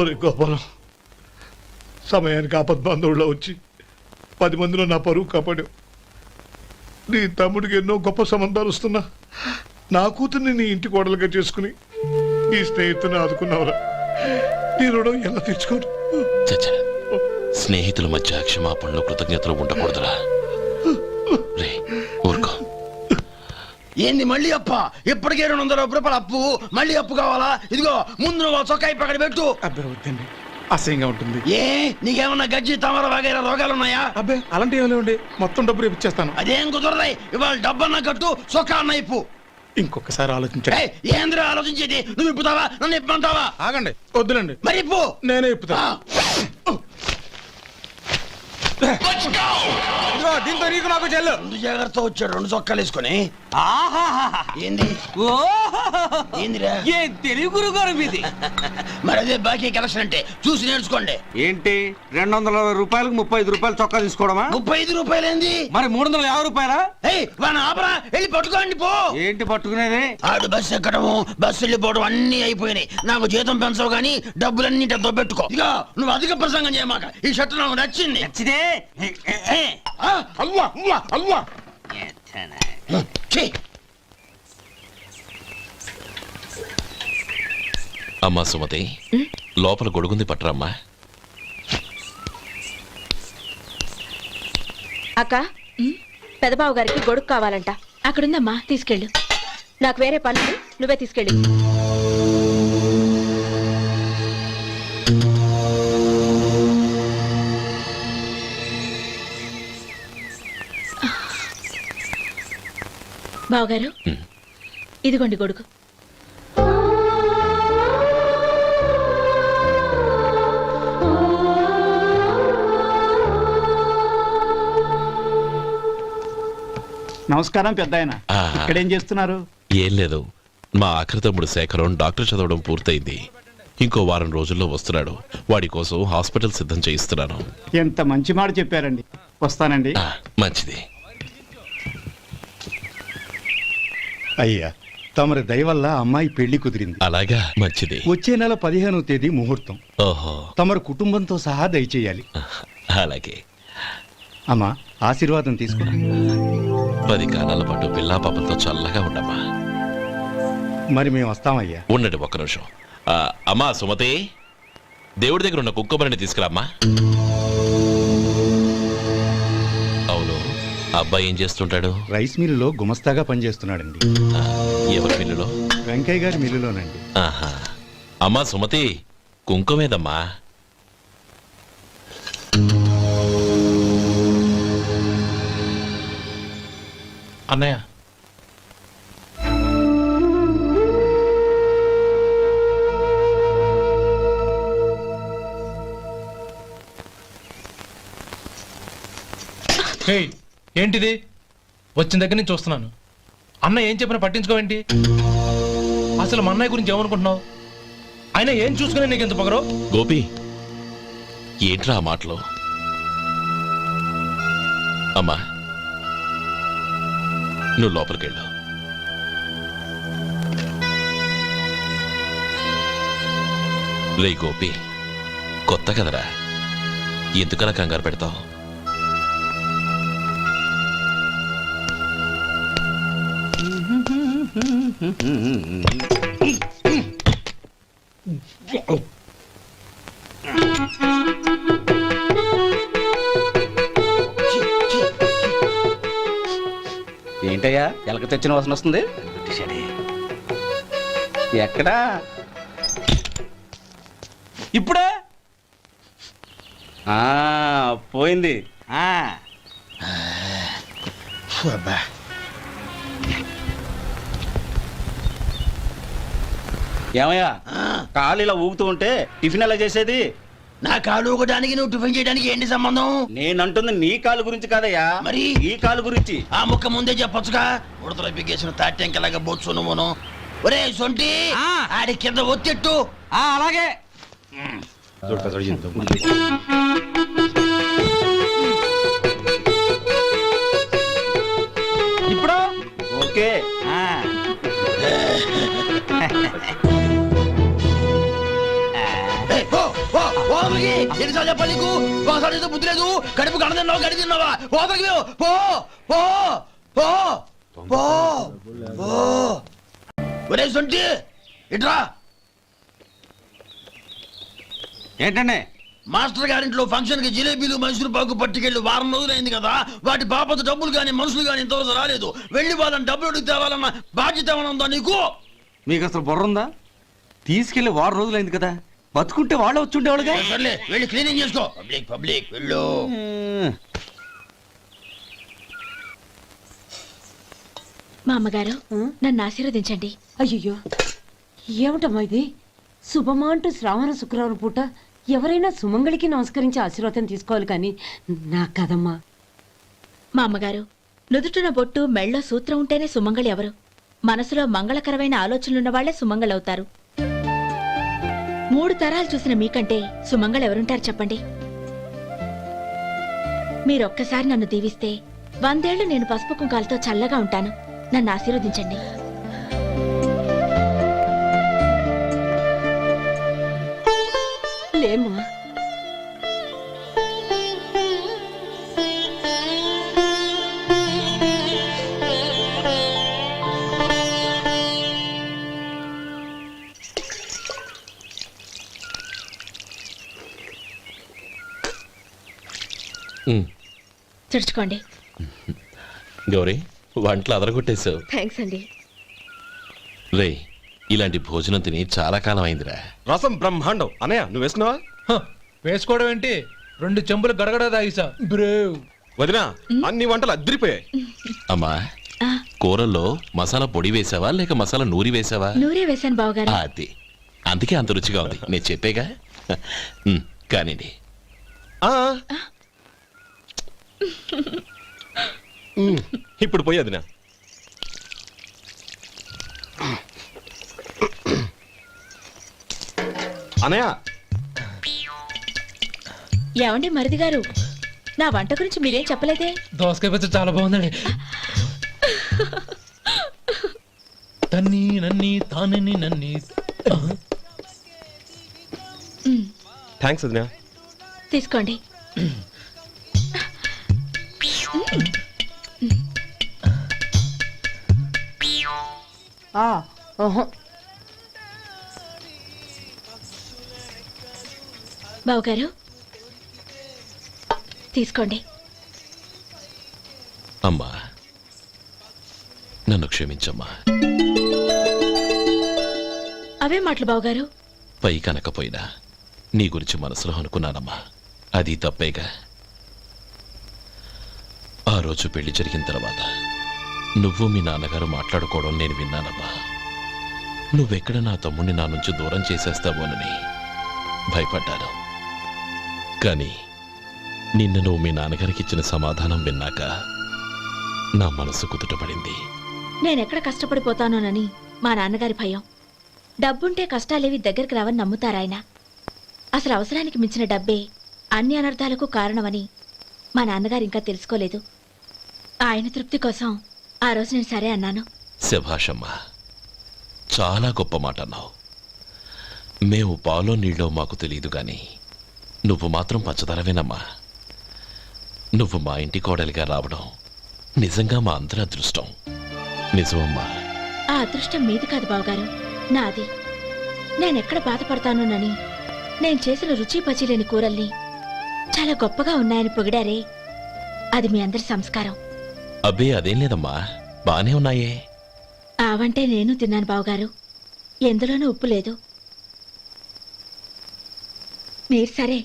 ఒరే గోపాలం, సమయానికి ఆపద్బంధువుల్లో వచ్చి 10 మందిలో నా పరువు కాపాడావు. నీ తమ్ముడికి ఎన్నో గొప్ప సంబంధాలు వస్తున్నా నా కూతుర్ని నీ ఇంటి కోడలుగా చేసుకుని నీ స్నేహితుని ఆదుకున్నావురా. నీ రుణం ఎలా తీర్చుకోరు? చచ్చా, స్నేహితుల మధ్య క్షమాపణలు కృతజ్ఞతలు ఉండకూడదురా. రే ఊరుకో. ఏంది మళ్ళీ అప్ప? ఇప్పటికే 200 రూపాయలు అప్పు, మళ్ళీ అప్పు కావాలా? ఇదిగో ముందు నువ్వు చొక్కాయి పక్కన పెట్టు. అబ్బే వద్దండి, అసహ్యంగా ఉంటుంది. ఏ నీకేమన్నా గజ్జి తమర వగైరా రోగాలు ఉన్నాయా? అబ్బే అలాంటి ఏమీ లేవండి, మొత్తం డబ్బు రేపు ఇచ్చేస్తాను. అదేం కుదరదాయి. ఇవాళ డబ్బన్నా కట్టు, చొక్కా అన్న ఇప్పు. ఇంకొకసారి ఆలోచించండి. ఏయ్, ఏందిరా ఆలోచించేది? నువ్వు ఇప్పుతావా, నన్ను ఇప్పమంటావా? ఆగండి, వద్దులండి, మరి ఇప్పు. నేనే ఇప్పుతా. దీంతో నీకు నాకు చెల్లు. ముందు జాగ్రత్త వచ్చాడు 2 చొక్కాలు వేసుకొని. ఏంది ఏందిరా? ఏ తెలుగు గురువు గారు మీది? మరి అదే బాకీ కలెక్షన్ అంటే చూసి నేర్చుకోండి. ఏంటి 220 రూపాయలకు 35 రూపాయలు చొక్కా తీసుకోవడమా? 35 రూపాయలు ఏంది? మరి 350 రూపాయలా? ఏయ్ వాడిని ఆపరా, వెళ్ళి పట్టుకోండి పో. ఏంటి పట్టుకునేది? ఆడు బస్సు ఎక్కడము, బస్సు వెళ్ళిపోవడం అన్ని అయిపోయినాయి. నాకు జీతం పెంచవు గానీ డబ్బులన్నీ దొబ్బెట్టుకో. ఇక నువ్వు అధిక ప్రసంగం చేయమాక. ఈ షర్ట్ నాకు నచ్చింది. నచ్చితే అల్వా అల్వా అల్వా. అమ్మా సుమతి, లోపల గొడుగుంది పట్టరమ్మా. అక్క, పెదబాబు గారికి గొడుగు కావాలంట. అక్కడుందమ్మా, తీసుకెళ్ళు. నాకు వేరే పని, నువ్వే తీసుకెళ్ళు. బావగారు, ఇదిగోండి గొడుగు. నమస్కారం పెద్ద ఆయన. ఇక్కడేం చేస్తున్నారు? ఏం లేదు, మా ఆఖరి తమ్ముడు శేఖరం డాక్టర్ చదవడం పూర్తయింది. ఇంకో వారం రోజుల్లో వస్తున్నాడు. వాడి కోసం హాస్పిటల్ సిద్ధం చేయిస్తున్నాను. ఎంత మంచి మాట చెప్పారండి. వస్తానండి. మంచిది. అయ్యా, తమరి దయ వల్ల అమ్మాయి పెళ్లి కుదిరింది. అలాగా, మంచిది. వచ్చే నెల 15వ తేదీ ముహూర్తం. ఓహో, తమరు కుటుంబంతో సహా దయచేయాలి. అలాగే. అమ్మా, ఆశీర్వాదం తీసుకో. 10 కాలాల పాటు పిల్లా పాపలతో చల్లగా ఉండమ్మా. మరి మేము వస్తామయ్యా. ఉండండి ఒక్క నిమిషం. అమ్మా సుమతి, దేవుడి దగ్గర ఉన్న కుక్కమరిని తీసుకురామ్మా. అవును, అబ్బాయి ఏం చేస్తుంటాడు? రైస్ మిల్లులో గుమస్తాగా పనిచేస్తున్నాడండి. ఎవరి మిల్లులో? వెంకయ్య గారి మిల్లులోనండి. ఆహా. అమ్మా సుమతి, కుంకుమేదమ్మా? అన్నయ్య, ఏంటిది? వచ్చిన దగ్గర నుంచి చూస్తున్నాను. అన్న ఏం చెప్పినా పట్టించుకోవేంటి? అసలు మా అన్నయ్య గురించి ఏమనుకుంటున్నావు? ఆయన ఏం చూసుకునే నీకు ఎంత పొగరు? గోపి, ఏంట్రా ఆ మాటలు? అమ్మా, నువ్వు లోపలికెళ్ళు. రే గోపి, కొత్త కదరా, ఎందుకలా కంగారు పెడతావు? ఏంటయ్యా ఎలక తెచ్చిన వాసన వస్తుంది? ఎక్కడా? ఇప్పుడే పోయింది. ఏమయ్యా కాలు ఇలా ఊగుతూ ఉంటే టిఫిన్ ఎలా చేసేది? నా కాలు ఊగడానికి నువ్వు టిఫిన్ చేయడానికి ఏంటి సంబంధం? నేనంటుంది నీ కాలు గురించి కాదయ్యా, మరి ఈ కాలు గురించి. ఆ ముక్క ముందే చెప్పొచ్చుగా. ఉడతలో పిగేసిన తాట్యంకలాగా బొచ్చు నువ్వును. ఒరే సొంటి, ఆడి కింద ఒత్తెట్టు. అలాగే. ఇప్పుడు ఓకే. ఎన్నిసార్లు చెప్పాలి నీకు? ఒకసారి ఏదో బుద్ధి లేదు. కడుపు కడదన్నావు, గడి తిన్నావా? పోతకి పో పో పో పో పో. ఒరే సొంటి ఇట్రా. ఏంటండి? మాస్టర్ గారింట్లో ఫంక్షన్ కి జిలేబీలు మైసూరు పాకు పట్టుకెళ్ళి వారం రోజులైంది కదా. వాటి బాపత డబ్బులు కానీ మనుషులు కానీ ఇంతవరకు రాలేదు. వెళ్ళి వాళ్ళని డబ్బులు అడిగి తేవాలన్న బాధ్యత ఏమైనా ఉందా నీకు? మీకు అసలు బుర్ర ఉందా? తీసుకెళ్లి వారం రోజులైంది కదా, బతుకుంటే వాళ్ళు వచ్చి ఉండేవాళ్ళుగా. సర్లే వెళ్ళి క్లీనింగ్ చేసుకో. పబ్లిక్ పబ్లిక్ వెళ్ళు. మా అమ్మగారు నన్ను ఆశీర్వదించండి. అయ్యో ఏమిటమ్మా ఇది? శుభమా అంటూ శ్రావణ శుక్రవారం పూట ఎవరైనా సుమంగళికి నమస్కరించి ఆశీర్వాదం తీసుకోవాలి కానీ నా కదమ్మా. మా అమ్మగారు నుదుటిన బొట్టు మెళ్ళో సూత్రం ఉంటేనే సుమంగళి ఎవరు? మనసులో మంగళకరమైన ఆలోచనలున్న వాళ్లే సుమంగళవుతారు. 3 తరాలు చూసిన మీకంటే సుమంగళ ఎవరుంటారు చెప్పండి? మీరొక్కసారి నన్ను దీవిస్తే 100 ఏళ్లు నేను పసుపు కుంకాలతో చల్లగా ఉంటాను. నన్ను ఆశీర్వదించండి. లేమ్మా. చుడుచుకోండి. గౌరీ, వంటలు అదరగొట్టేశావు. థ్యాంక్స్ అండి. రే, ఇలాంటి భోజనం తిని చాలా కాలం అయిందిరా. రసం బ్రహ్మాండం. అనయ్య నువ్వు వేసుకున్నావా? వేసుకోవడం ఏంటి, 2 చెంబులు గడగడ తాగిసా. బ్రేవ్ వదినా, అన్ని వంటలు అద్దరిపోయాయి. అమ్మా, కూరల్లో మసాలా పొడి వేసావా లేక మసాలా నూరి వేసావా? నూరే వేశాను బావగారు. అది అందుకే అంత రుచిగా ఉంది. నేను చెప్పేగా. కానివ్వండి. ఇప్పుడు పోయి వదినా. అనయ్య, ఏమండి మరిది గారు, నా వంట గురించి మీరేం చెప్పలేదే? దోసకాయ పచ్చడి చాలా బాగుందండి. తన్ని నన్ని తానని నన్ని. థ్యాంక్స్ వదినా. తీసుకోండి. బావగారు తీసుకోండి. అమ్మా, నన్ను క్షమించమ్మా. అవే మాటలు బావగారు. పై కనకపోయినా నీ గురించి మనసులో అనుకున్నానమ్మా. అది తప్పేగా. ఆ రోజు పెళ్లి జరిగిన తర్వాత నువ్వు మీ నాన్నగారు మాట్లాడుకోవడం నేను విన్నానమ్మా. నువ్వెక్కడ నా తమ్ముడిని నా నుంచి దూరం చేసేస్తావోనని భయపడ్డాను. కానీ నిన్న నువ్వు మీ నాన్నగారికి ఇచ్చిన సమాధానం విన్నాక నా మనసు కుదుటపడింది. నేనెక్కడ కష్టపడిపోతానోనని మా నాన్నగారి భయం. డబ్బుంటే కష్టాలేవి దగ్గరికి రావని నమ్ముతారాయన. అసలు అవసరానికి మించిన డబ్బే అన్ని అనర్థాలకు కారణమని మా నాన్నగారు ఇంకా తెలుసుకోలేదు. ఆయన తృప్తి కోసం ఆ రోజు నేను సరే అన్నాను. శభాషమ్మా, చాలా గొప్ప మాట అన్నావు. మేము పాలో నీళ్ళో మాకు తెలియదు గాని నువ్వు మాత్రం పంచదారవేనమ్మా. నువ్వు మా ఇంటి కోడలిగా రావడం నిజంగా మా అందరి అదృష్టం. నిజమమ్మా. ఆ అదృష్టం మీది కాదు బావగారు, నాది. నేనెక్కడ బాధపడతానోనని నేను చేసిన రుచి పచిలేని కూరల్ని చాలా గొప్పగా ఉన్నాయని పొగిడారే, అది మీ అందరి సంస్కారం. అబ్బే అదేం లేదమ్మా, బానే ఉన్నాయే. ఆవంటే నేను తిన్నాను బావగారు, ఎందులోనూ ఉప్పు లేదు. మీరు సరే,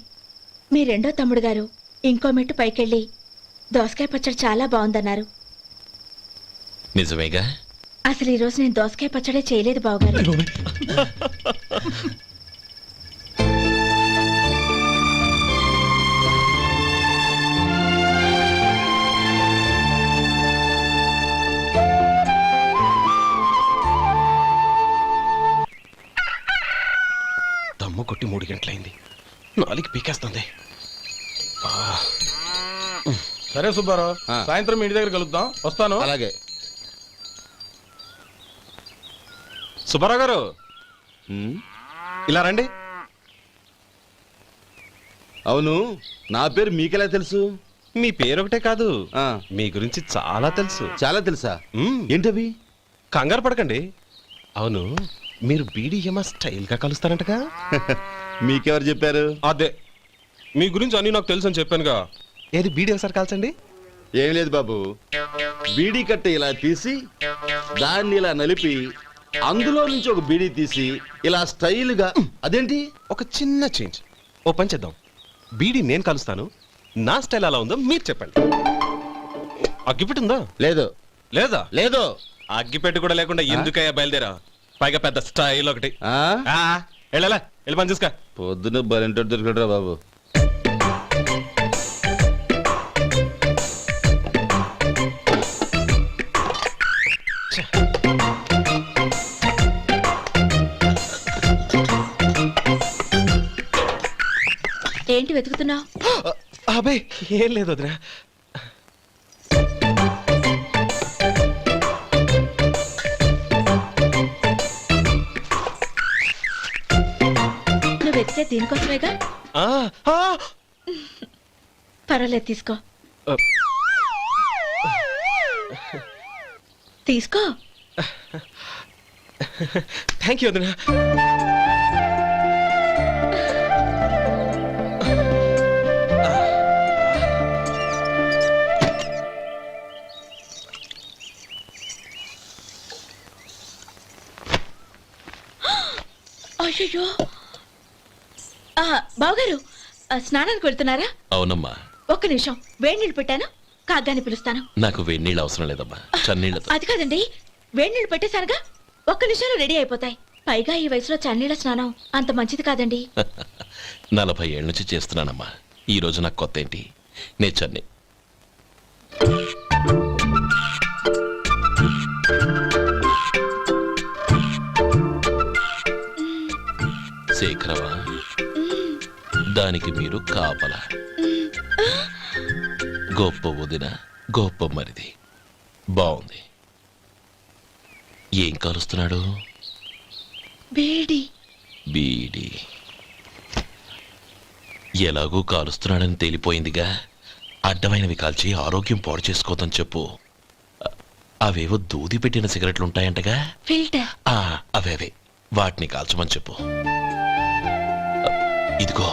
మీ రెండో తమ్ముడు గారు ఇంకో మెట్టు పైకెళ్ళి దోసకాయ పచ్చడి చాలా బాగుందన్నారు. నిజమేగా? అసలు ఈరోజు నేను దోసకాయ పచ్చడే చేయలేదు బావగారు. దమ్ము కొట్టి 3 గంటలైంది, 4 పీకేస్తుంది. సరే సుబ్బారావు, సాయంత్రం మీ ఇంటి దగ్గర కలుద్దాం. వస్తాను. అలాగే. సుబ్బారావు గారు ఇలా రండి. అవును, నా పేరు మీకెలా తెలుసు? మీ పేరు ఒకటే కాదు, మీ గురించి చాలా తెలుసు. చాలా తెలుసా? ఏంటవి? కంగారు పడకండి. అవును, మీరు బీడీఎం స్టైల్ గా కలుస్తారంటగా? మీకెవరు చెప్పారు? అదే, మీ గురించి అన్ని నాకు తెలుసు అని చెప్పానుగా. ఏది బీడీ ఒకసారి కాల్చండి. ఏం లేదు బాబు, బీడీ కట్ట ఇలా తీసి దాన్ని ఇలా నలిపి అందులో నుంచి ఒక బీడీ తీసి ఇలా స్టైల్గా. అదేంటి? ఒక చిన్న చేంజ్. ఓ పని చేద్దాం, బీడీ నేను కలుస్తాను, నా స్టైల్ ఎలా ఉందో మీరు చెప్పండి. అగ్గిపెట్టి ఉందా? లేదు. లేదా? లేదు. అగ్గిపెట్టి కూడా లేకుండా ఎందుకయ్యా బయలుదేరా? పైగా పెద్ద స్టైల్ ఒకటి. వెళ్ళాలా, వెళ్ళి పని చూసుకో. పొద్దున బలింటోడు దొరికడరా బాబు. ఏంటి వెతుకుతున్నావు? అబే ఏం లేదు వదినా. నువ్వు వెతికే దీనికోసమేగా. పర్వాలేదు, తీసుకో. తీసుకో. థ్యాంక్ యూ వదినా. అయ్యో, బావగారు స్నానానికి వెళ్తున్నారా? అవునమ్మా. ఒక్క నిమిషం, వేడి నీళ్ళు పెట్టాను, కాగ్గాని పిలుస్తాను. నాకు వేడి నీళ్ళు అవసరం లేదమ్మా, చన్నీళ్ళతో. అది కాదండి, వేడి నీళ్ళు పెట్టేశానుగా, ఒక్క నిమిషంలో రెడీ అయిపోతాయి. పైగా ఈ వయసులో చన్నీళ్ళ స్నానం అంత మంచిది కాదండి. 40 ఏళ్ళ నుంచి చేస్తున్నానమ్మా, ఈ రోజు నాకు కొత్త ఏంటి? నే చన్నీ. శేఖరవా, దానికి మీరు కాపలా. గొప్ప వదిన, గొప్ప మరిది. బాగుంది. ఏం కాలుస్తున్నాడు? బీడి. బీడి ఎలాగూ కాలుస్తున్నాడని తేలిపోయిందిగా. అడ్డమైనవి కాల్చి ఆరోగ్యం పాడు చేసుకోదని చెప్పు. అవేవో దూది పెట్టిన సిగరెట్లుంటాయంటగా, ఫిల్టర్. అవే వాటిని కాల్చమని చెప్పు. ఇదిగో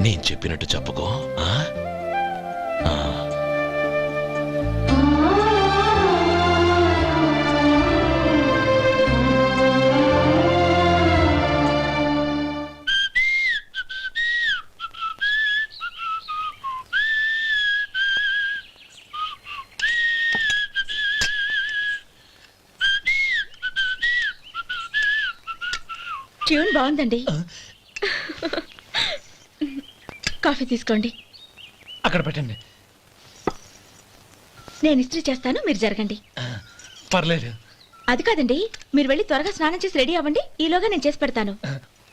నేను చెప్పినట్టు చెప్పుకో. ట్యూన్ బాగుందండి. కాఫీ తీసుకోండి. అక్కడ పెట్టండి. నేను ఇస్త్రీ చేస్తాను, మీరు జరగండి. పర్లేదు. అది కాదండి, మీరు వెళ్ళి త్వరగా స్నానం చేసి రెడీ అవ్వండి, ఈలోగా నేను చేసి పెడతాను.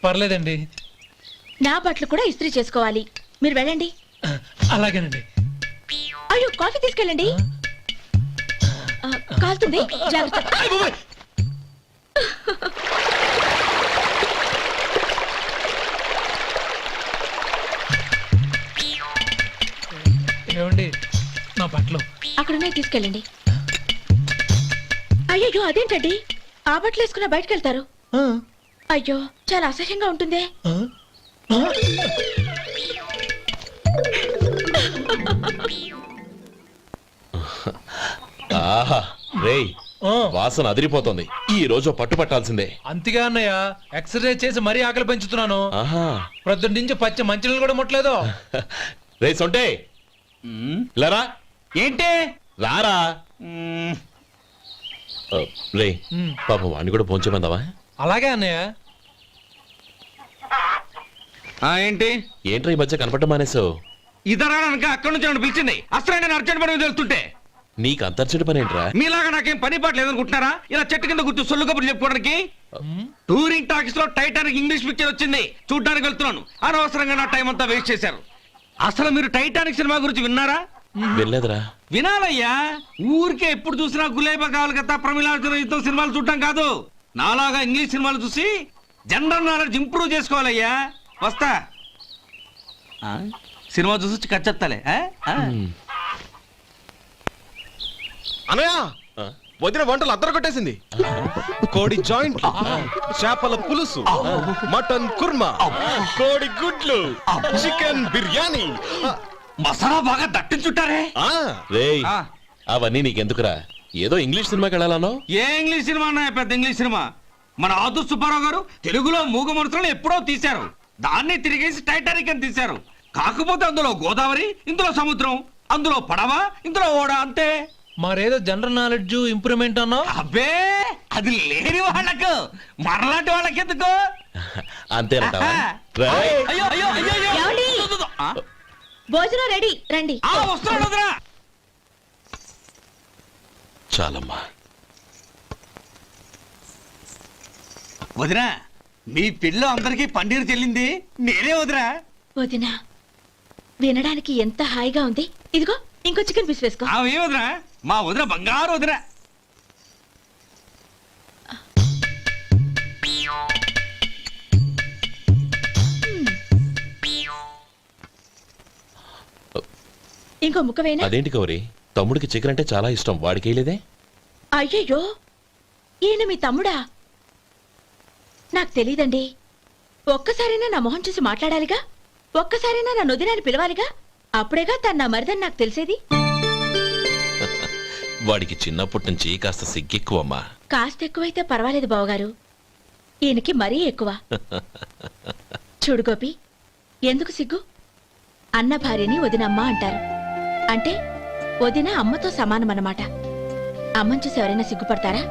పర్లేదండి. నా బట్టలు కూడా ఇస్త్రీ చేసుకోవాలి, మీరు వెళ్ళండి. అలాగేనండి. అయ్యో, కాఫీ తీసుకెళ్ళండి. కాలుతుంది, జాగ్రత్త. బట్టలు అక్కడున్నాయి తీసుకెళ్ళండి. అయ్యో అదేంటండి ఆ బట్టలు వేసుకున్న బయటకు వెళ్తారు? అయ్యో చాలా అసహ్యంగా ఉంటుందే. ఆహా రేయ్ వాసన అదిరిపోతుంది. ఈ రోజు పట్టు పట్టాల్సిందే. అంతగా అన్నయ్య ఎక్సర్సైజ్ చేసి మరీ ఆకలి పెంచుతున్నాను. ఆహా ప్రొద్దున నుంచి పచ్చ మంచినీళ్ళు కూడా ముట్టలేదు. రే సొంటే లరా ఏంటి రారా రే పాపం వాడిని కూడా పోంచమందావా? అలాగే అన్నయ్య. ఏంటి ఏంట్రా ఈ మధ్య కనపడడం మానేసావు? ఇదరా అక్కడి నుంచి నన్ను పిలిచింది. అసలు నేను అర్జెంట్ పని తెలుస్తుంటే నీకు అంతర్చడి పని ఏంట్రా? మీలాగా నాకేం పని పాట లేదనుకుంటున్నారా? ఇలా చెట్టు కింద కూర్చో సొల్లు కబుర్లు చెప్పుకోవడానికి. టూరింగ్ టాకీస్ లో టైటానిక్ ఇంగ్లీష్ పిక్చర్ వచ్చింది, చూడ్డానికి వెళ్తున్నాను. అనవసరంగా నా టైం అంతా వేస్ట్ చేశారు. అసలు మీరు టైటానిక్ సినిమా గురించి విన్నారా? వెళ్ళలేదురా. వినాలయ్యా. ఊరికే ఎప్పుడు చూసినా గులేబా కావాలి కదా ప్రమిళార్జున యుద్ధం సినిమాలు చూడటం కాదు. నాలాగా ఇంగ్లీష్ సినిమాలు చూసి జనరల్ నాలెడ్జ్ ఇంప్రూవ్ చేసుకోవాలయ్యా. వస్తా. సినిమా చూసి కచ్చెత్తాలే. అనయా వదిన వంటలు అద్దరు కొట్టేసింది. కోడి జాయింట్, చేపల పులుసు, మటన్ కుర్మా, కోడి గుడ్లు, చికెన్ బిర్యానీ, మసాలా బాగా దట్టించుంటారే. రేయ్ అవన్నీ నీకెందుకురా? ఏదో ఇంగ్లీష్ సినిమాకి వెళ్ళాలనో? ఏ ఇంగ్లీష్ సినిమా అన్నా? పెద్ద ఇంగ్లీష్ సినిమా. మన ఆదు సుబ్బారావు గారు తెలుగులో మూగ మనుషులను ఎప్పుడో తీశారు. దాన్ని తిరిగేసి టైటానిక్ అని తీశారు. కాకపోతే అందులో గోదావరి, ఇందులో సముద్రం, అందులో పడవ, ఇందులో ఓడ, అంతే. మరేదో జనరల్ నాలెడ్జ్ ఇంప్రూవ్మెంట్ అన్నా? అబ్బే అది లేని వాళ్ళకు, మరలాంటి వాళ్ళకి ఎందుకు? అంతేనంటావా? అయ్యో అయ్యో అయ్యో ఏమండి? భోజనం రెడీ, రండి. వస్తున్నాడు వదరా. చాలమ్మా. వదినా మీ పిల్ల అందరికి పన్నీరు చెల్లింది నేనే వదినా. వదినా వినడానికి ఎంత హాయిగా ఉంది. ఇదిగో ఇంకో చికెన్ పీస్ వేసుకో. ఏ వదినా? మా వదిన బంగారు వదినా. ఇంకో ముక్క వేయనా? అదేంటి గౌరీ, తమ్ముడికి చికెన్ అంటే చాలా ఇష్టం, వాడికి వేయలేదే? అయ్యయ్యో ఈయన మీ తమ్ముడా? నాకు తెలీదండి. ఒక్కసారైనా నా మొహం చూసి మాట్లాడాలిగా, ఒక్కసారైనా నా నొదినాన్ని పిలవాలిగా, అప్పుడేగా తను నా మరిదని నాకు తెలిసేది. వాడికి చిన్నప్పటి నుంచి కాస్త సిగ్గెక్కువమ్మా. కాస్త ఎక్కువైతే పర్వాలేదు బావగారు, ఈయనకి మరీ ఎక్కువ. చూడు గోపి, ఎందుకు సిగ్గు? అన్న భార్యని వదినమ్మ అంటారు. అంటే వదిన అమ్మతో సమానమన్నమాట. అమ్మని చూసి ఎవరైనా సిగ్గుపడతారా?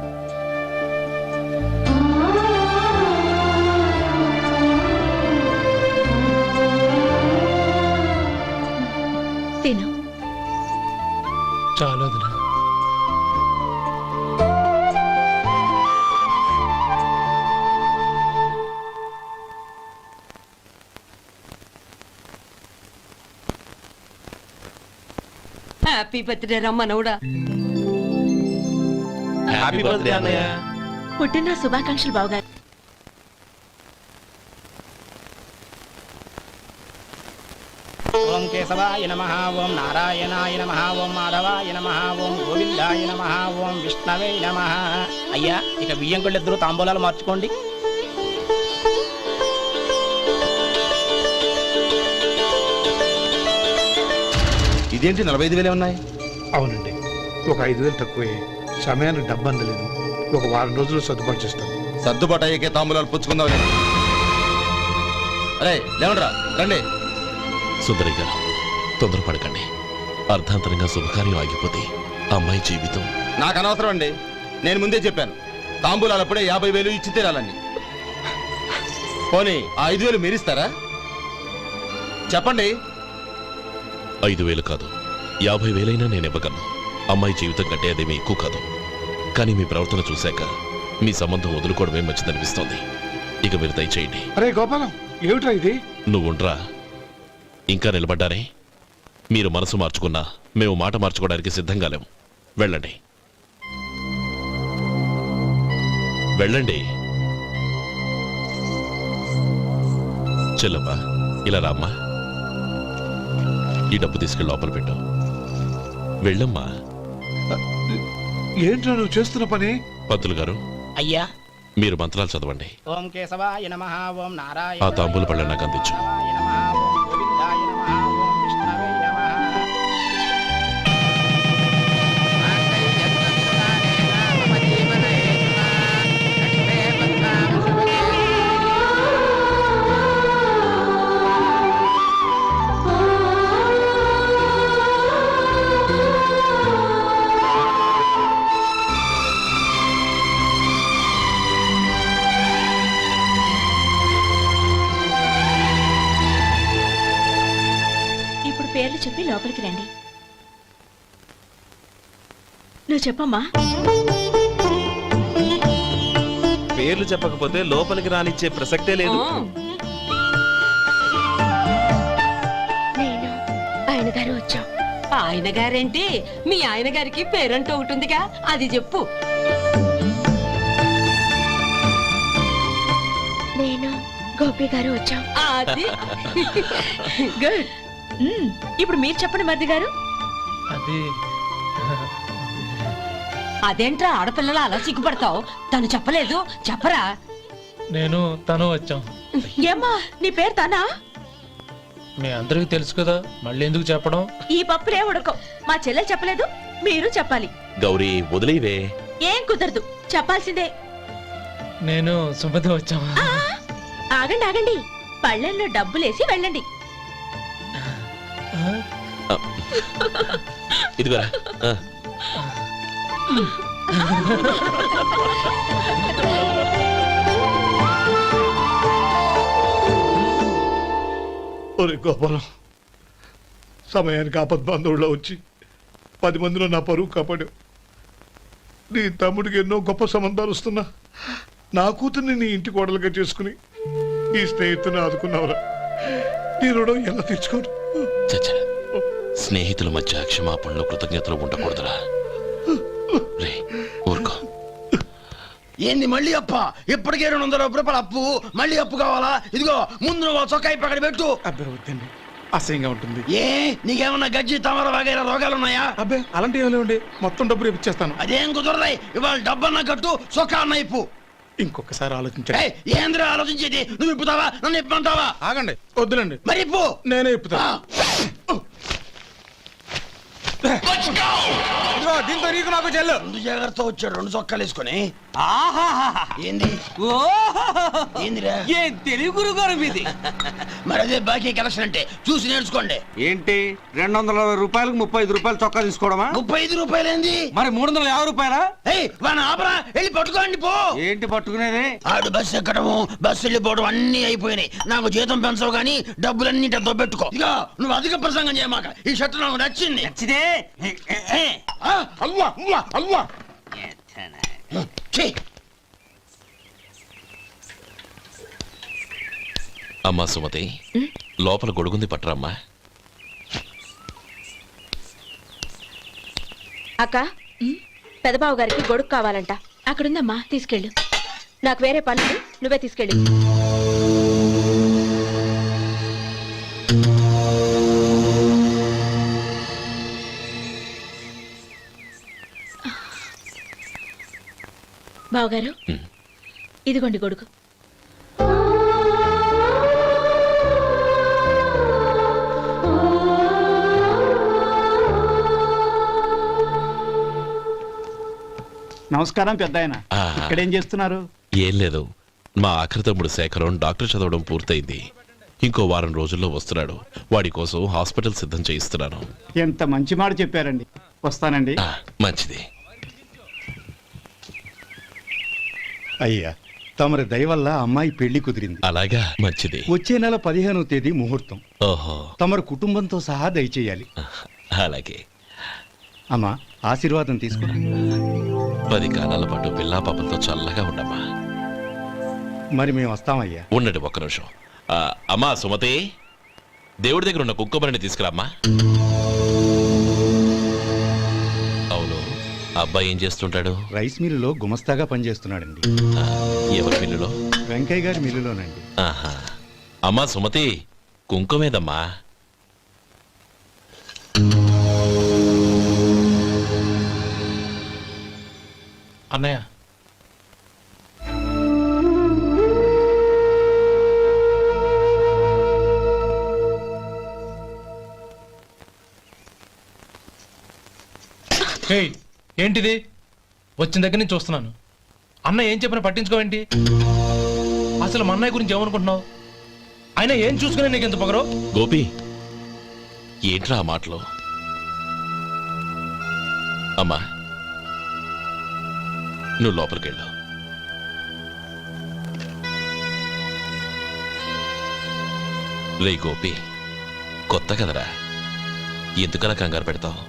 తిను. చాలా వదినా. హ్యాపీ బర్త్డే రమ్మనవుడా. హ్యాపీ బర్త్డే అన్నయ్య. పుట్టిన శుభాకాంక్షలు బావగారు. ఓం కేశవాయ నమః, ఓం నారాయణాయ నమః, ఓం మాధవాయ నమః, ఓం గోవిందాయ నమః, ఓం విష్ణవే నమః. అయ్యా ఇక బియ్యం కొళ్ళిద్దరూ తాంబూలాలు మార్చుకోండి. ఇదేంటి 45,000 ఉన్నాయి? అవునండి, ఒక 5,000 తక్కువే. సమయానికి డబ్బు అందలేదు. ఒక వారం రోజులు సర్దుబాటు చేస్తాను. సర్దుబాటు అయ్యే తాంబూలాలు పుచ్చుకుందాం. అరే లేవండ్రా రండి. సుందరి గారు తొందరపడకండి. అర్ధాంతరంగా శుభకార్యం ఆగిపోతే అమ్మాయి జీవితం. నాకు అనవసరం అండి, నేను ముందే చెప్పాను. తాంబూలాలు అప్పుడే 50,000 ఇచ్చి తీరాలని. పోనీ ఆ 5,000 మీరిస్తారా? చెప్పండి. 5,000 కాదు, 50,000 నేను ఇవ్వగలను. అమ్మాయి జీవితం కంటే అదేమీ ఎక్కువ కాదు. కానీ మీ ప్రవర్తన చూశాక మీ సంబంధం వదులుకోవడమే మంచిదనిపిస్తోంది. ఇక మీరు దయచేయండి. అరే గోపాలం, ఏమిట్రా ఇది? నువ్వుండ్రా, ఇంకా నిలబడ్డారే. మీరు మనసు మార్చుకున్నా మేము మాట మార్చుకోవడానికి సిద్ధంగా లేము. వెళ్ళండి వెళ్ళండి. చెల్లమ్మా ఇలా రామ్మా, ఈ డబ్బు తీసుకెళ్ళి లోపల పెట్టు. వెళ్ళమ్మా. ఏంట్రా నువ్వు చేస్తున్న పని? పంతులు గారు, అయ్యా, మీరు మంత్రాలు చదవండి. ఓం కేశవాయ నమః, ఓం ఆ నారాయణ తాంబూల పళ్ళ నాకు అందించు. నమః, ఓం గోవిందాయ నమః, ఓం విష్ణవే నమః. ఇప్పుడు పేర్లు చెప్పి లోపలికి రండి. నువ్వు చెప్పమ్మా. పేర్లు చెప్పకపోతే లోపలికి రానిచ్చే ప్రసక్తే లేదు. నేను ఆయన గారు వచ్చాం. ఆయన గారేంటి, మీ ఆయన గారికి పేరంటూ ఒకటి ఉందిగా, అది చెప్పు. నేను గోపి గారు వచ్చాం. అది గుడ్. ఇప్పుడు మీరు చెప్పండి మరిది గారు. అది అదేంట్రా ఆడపిల్లలు అలా సిగ్గుపడతావు? తను చెప్పలేదు, చెప్పరా. నేను తను వచ్చాం. ఏమ్మా నీ పేరు తానా? మీ అందరికీ తెలుసు కదా, మళ్ళీ ఎందుకు చెప్పడం? ఈ పప్పులే ఉడకం. మా చెల్లెలు చెప్పలేదు, మీరు చెప్పాలి. గౌరీ, వదిలేవే. ఏం కుదరదు, చెప్పాల్సిందే. నేను సుమతి వచ్చాం. ఆ, ఆగండి ఆగండి, పళ్ళెల్లో డబ్బులేసి వెళ్ళండి. ఇదిగోరా. ఒరే గోపాలం, సమయానికి ఆపద్బాంధవుల్లో వచ్చి 10 మందిలో నా పరువు కాపాడావు. నీ తమ్ముడికి ఎన్నో గొప్ప సంబంధాలు వస్తున్నా నా కూతుర్ని నీ ఇంటి కోడలుగా చేసుకుని ఈ స్నేహితుని ఆదుకున్నావురా. నీ రుణం ఎలా తీర్చుకోరు? చచ్చా, స్నేహితుల మధ్య క్షమాపణలు కృతజ్ఞతలు ఉండకూడదురా. రే ఊరుకో. ఏంది మళ్ళీ అప్ప? ఇప్పటికే 200 రూపాయలు అప్పు, మళ్ళీ అప్పు కావాలా? ఇదిగో ముందు నువ్వు చొక్కా పక్కన పెట్టు. అబ్బాయి వద్దండి, అసహ్యంగా ఉంటుంది. ఏ నీకేమన్నా గజ్జి తమర వగైరా రోగాలున్నాయా? అబ్బాయి అలాంటి ఏమి లేవండి, మొత్తం డబ్బు రేపు ఇచ్చేస్తాను. అదేం కుదరదాయి. ఇవాళ డబ్బన్నా కట్టు, చొక్కా అన్న ఇప్పు. ఇంకొకసారి ఆలోచించండి. ఏయ్, ఏంద్రా ఆలోచించేది? నువ్వు ఇప్పుతావా, నన్ను ఇప్పమంటావా? ఆగండి, వద్దులండి, మరి ఇప్పు. నేనే ఇప్పుతా. ఇదిగో, దీంతో నీకు నాకు చెల్లు. ముందు జాగ్రత్త వచ్చాడు 2 చొక్కాలు వేసుకొని. ఆహాహాహా. ఏంది ఓహోహోహో. ఏందిరా? ఏం తెలుగు గురుగారు మీది? మరి అదే బాకీ కలెక్షన్ అంటే, చూసి నేర్చుకోండి. ఏంటి 220 రూపాయలకు 35 రూపాయలు చొక్కా తీసుకోవడమా? 35 రూపాయలు ఏంది? మరి 350 రూపాయలా? ఏయ్, వాడిని ఆపరా, వెళ్ళి పట్టుకోండి పో. ఏంటి పట్టుకునేది? ఆడు బస్సు ఎక్కడము, బస్సు వెళ్ళిపోవడం అన్ని అయిపోయినాయి. నాకు జీతం పెంచవు కానీ డబ్బులన్నీ దొబ్బెట్టుకో. ఇక నువ్వు అధిక ప్రసంగం చేయమాక. ఈ షర్ట్ నాకు నచ్చింది. నచ్చితే అల్వా అల్వా అల్వా. ఛీ. అమ్మా సుమతి, లోపల గొడుగుంది పట్టరమ్మా. అక్క, పెదబాబు గారికి గొడుగు కావాలంట. అక్కడుందమ్మా, తీసుకెళ్ళు. నాకు వేరే పనులు, నువ్వే తీసుకెళ్ళి. బావగారు, ఇదిగోండి గొడుగు. నమస్కారం పెద్దాయన. ఆ. ఇక్కడేం చేస్తున్నారు? ఏం లేదు, మా ఆఖరి తమ్ముడు శేఖరం డాక్టర్ చదవడం పూర్తయింది. ఇంకో వారం రోజుల్లో వస్తున్నాడు. వాడి కోసం హాస్పిటల్ సిద్ధం చేయిస్తున్నాను. ఎంత మంచి మాట చెప్పారండి. వస్తానండి. మంచిది. అయ్యా, తమరి దయ వల్ల అమ్మాయి పెళ్లి కుదిరింది. అలాగా, మంచిది. వచ్చే నెల 15వ తేదీ ముహూర్తం. ఓహో, తమరు కుటుంబంతో సహా దయచేయాలి. అలాగే. అమ్మా, ఆశీర్వాదం తీసుకురా. 10 కాలాల పాటు పిల్లా పాపలతో చల్లగా ఉండమ్మా. మరి మేము వస్తామయ్యా. ఉండండి ఒక్క నిమిషం. అమ్మా సుమతి, దేవుడి దగ్గర ఉన్న కుక్కమరిని తీసుకురామ్మా. అవును, అబ్బాయి ఏం చేస్తుంటాడు? రైస్ మిల్లులో గుమస్తాగా పనిచేస్తున్నాడండి. ఎవరి మిల్లులో? వెంకయ్య గారి మిల్లులోనండి. ఆహా. అమ్మా సుమతి, కుంకుమేదమ్మా. అన్నయ్య ఏయ్, ఏంటిది? వచ్చిన దగ్గర నుంచి చూస్తున్నాను. అన్న ఏం చెప్పినా పట్టించుకోవేంటి? అసలు మా అన్నయ్య గురించి ఏమనుకుంటున్నావు? ఆయన ఏం చూసుకునే నీకు ఎంత పొగరు? గోపి, ఏంట్రా ఆ మాటలు? అమ్మా, నువ్వు లోపలికెళ్ళు. రే గోపి, కొత్త కదరా, ఎందుకలా కంగారు పెడతావు?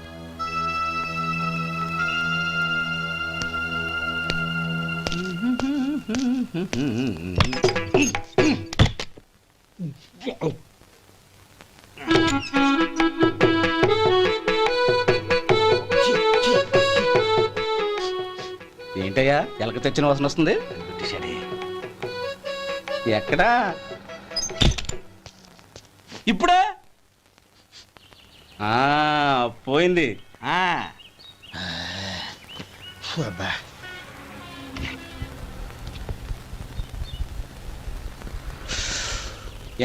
ఏంటయ్యా ఎలక తెచ్చిన వాసన వస్తుంది? ఎక్కడా? ఇప్పుడే పోయింది.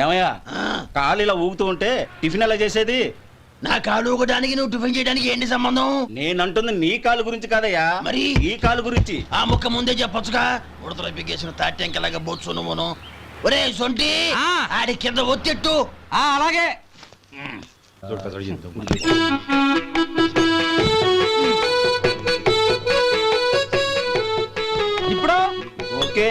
ఏమయ్యా, కాలు ఇలా ఊగుతూ ఉంటే టిఫిన్ ఎలా చేసేది? నా కాలు ఊగడానికి నువ్వు టిఫిన్ చేయడానికి ఏంటి సంబంధం? నేనంటుంది నీ కాలు గురించి కాదయ్యా, మరి ఈ కాలు గురించి. ఆ ముక్క ముందే చెప్పొచ్చుగా. ఉడతలో బిగ్గేసిన తాట్యంకలాగా బొత్సు నువ్వును. ఒరే సొంటి, ఆడి కింద ఒత్తెట్టు. అలాగే. ఇప్పుడు ఓకే.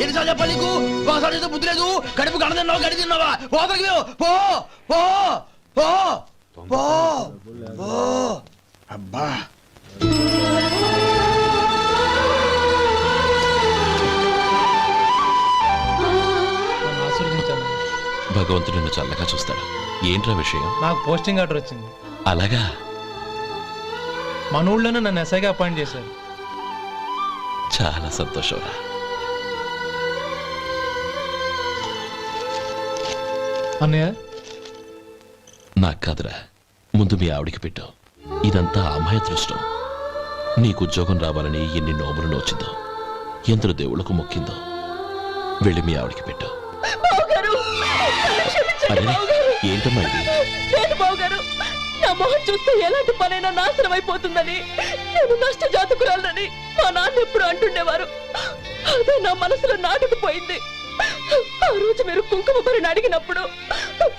ఎన్నిసార్లు చెప్పాలి నీకు? ఒకసారి చేస్తే బుద్ధి లేదు. కడుపు కడ తిన్నావు, గడి తిన్నావా? పోతకి పో పో పో పో పో. అబ్బా, భగవంతుడు నిన్ను చల్లగా చూస్తాడు. ఏంట్రా విషయం? నాకు పోస్టింగ్ ఆర్డర్ వచ్చింది. అలాగా? మన ఊళ్ళోనే నన్ను ఎస్ఐగా అపాయింట్ చేశారు. చాలా సంతోషంరా. అన్నయ్య, నాకు కాదురా, ముందు మీ ఆవిడికి పెట్టు. ఇదంతా అమ్మాయి అదృష్టం. నీకు ఉద్యోగం రావాలని ఎన్ని నోములు నోచిందో, ఎందరు దేవుళ్లకు మొక్కిందో. వెళ్ళి మీ ఆవిడికి పెట్టు. అరే, ఏంటమ్మా ఇది? లేదు బావగారు, నా మొహం చూస్తే ఎలాంటి పనైనా నాశనం అయిపోతుందని, నేను నష్ట జాతకురాలని మా నాన్న ఎప్పుడు అంటుండేవారు. అదే నా మనసులో నాటుకుపోయింది. ఆ రోజు మీరు కుంకుమ భరిని అడిగినప్పుడు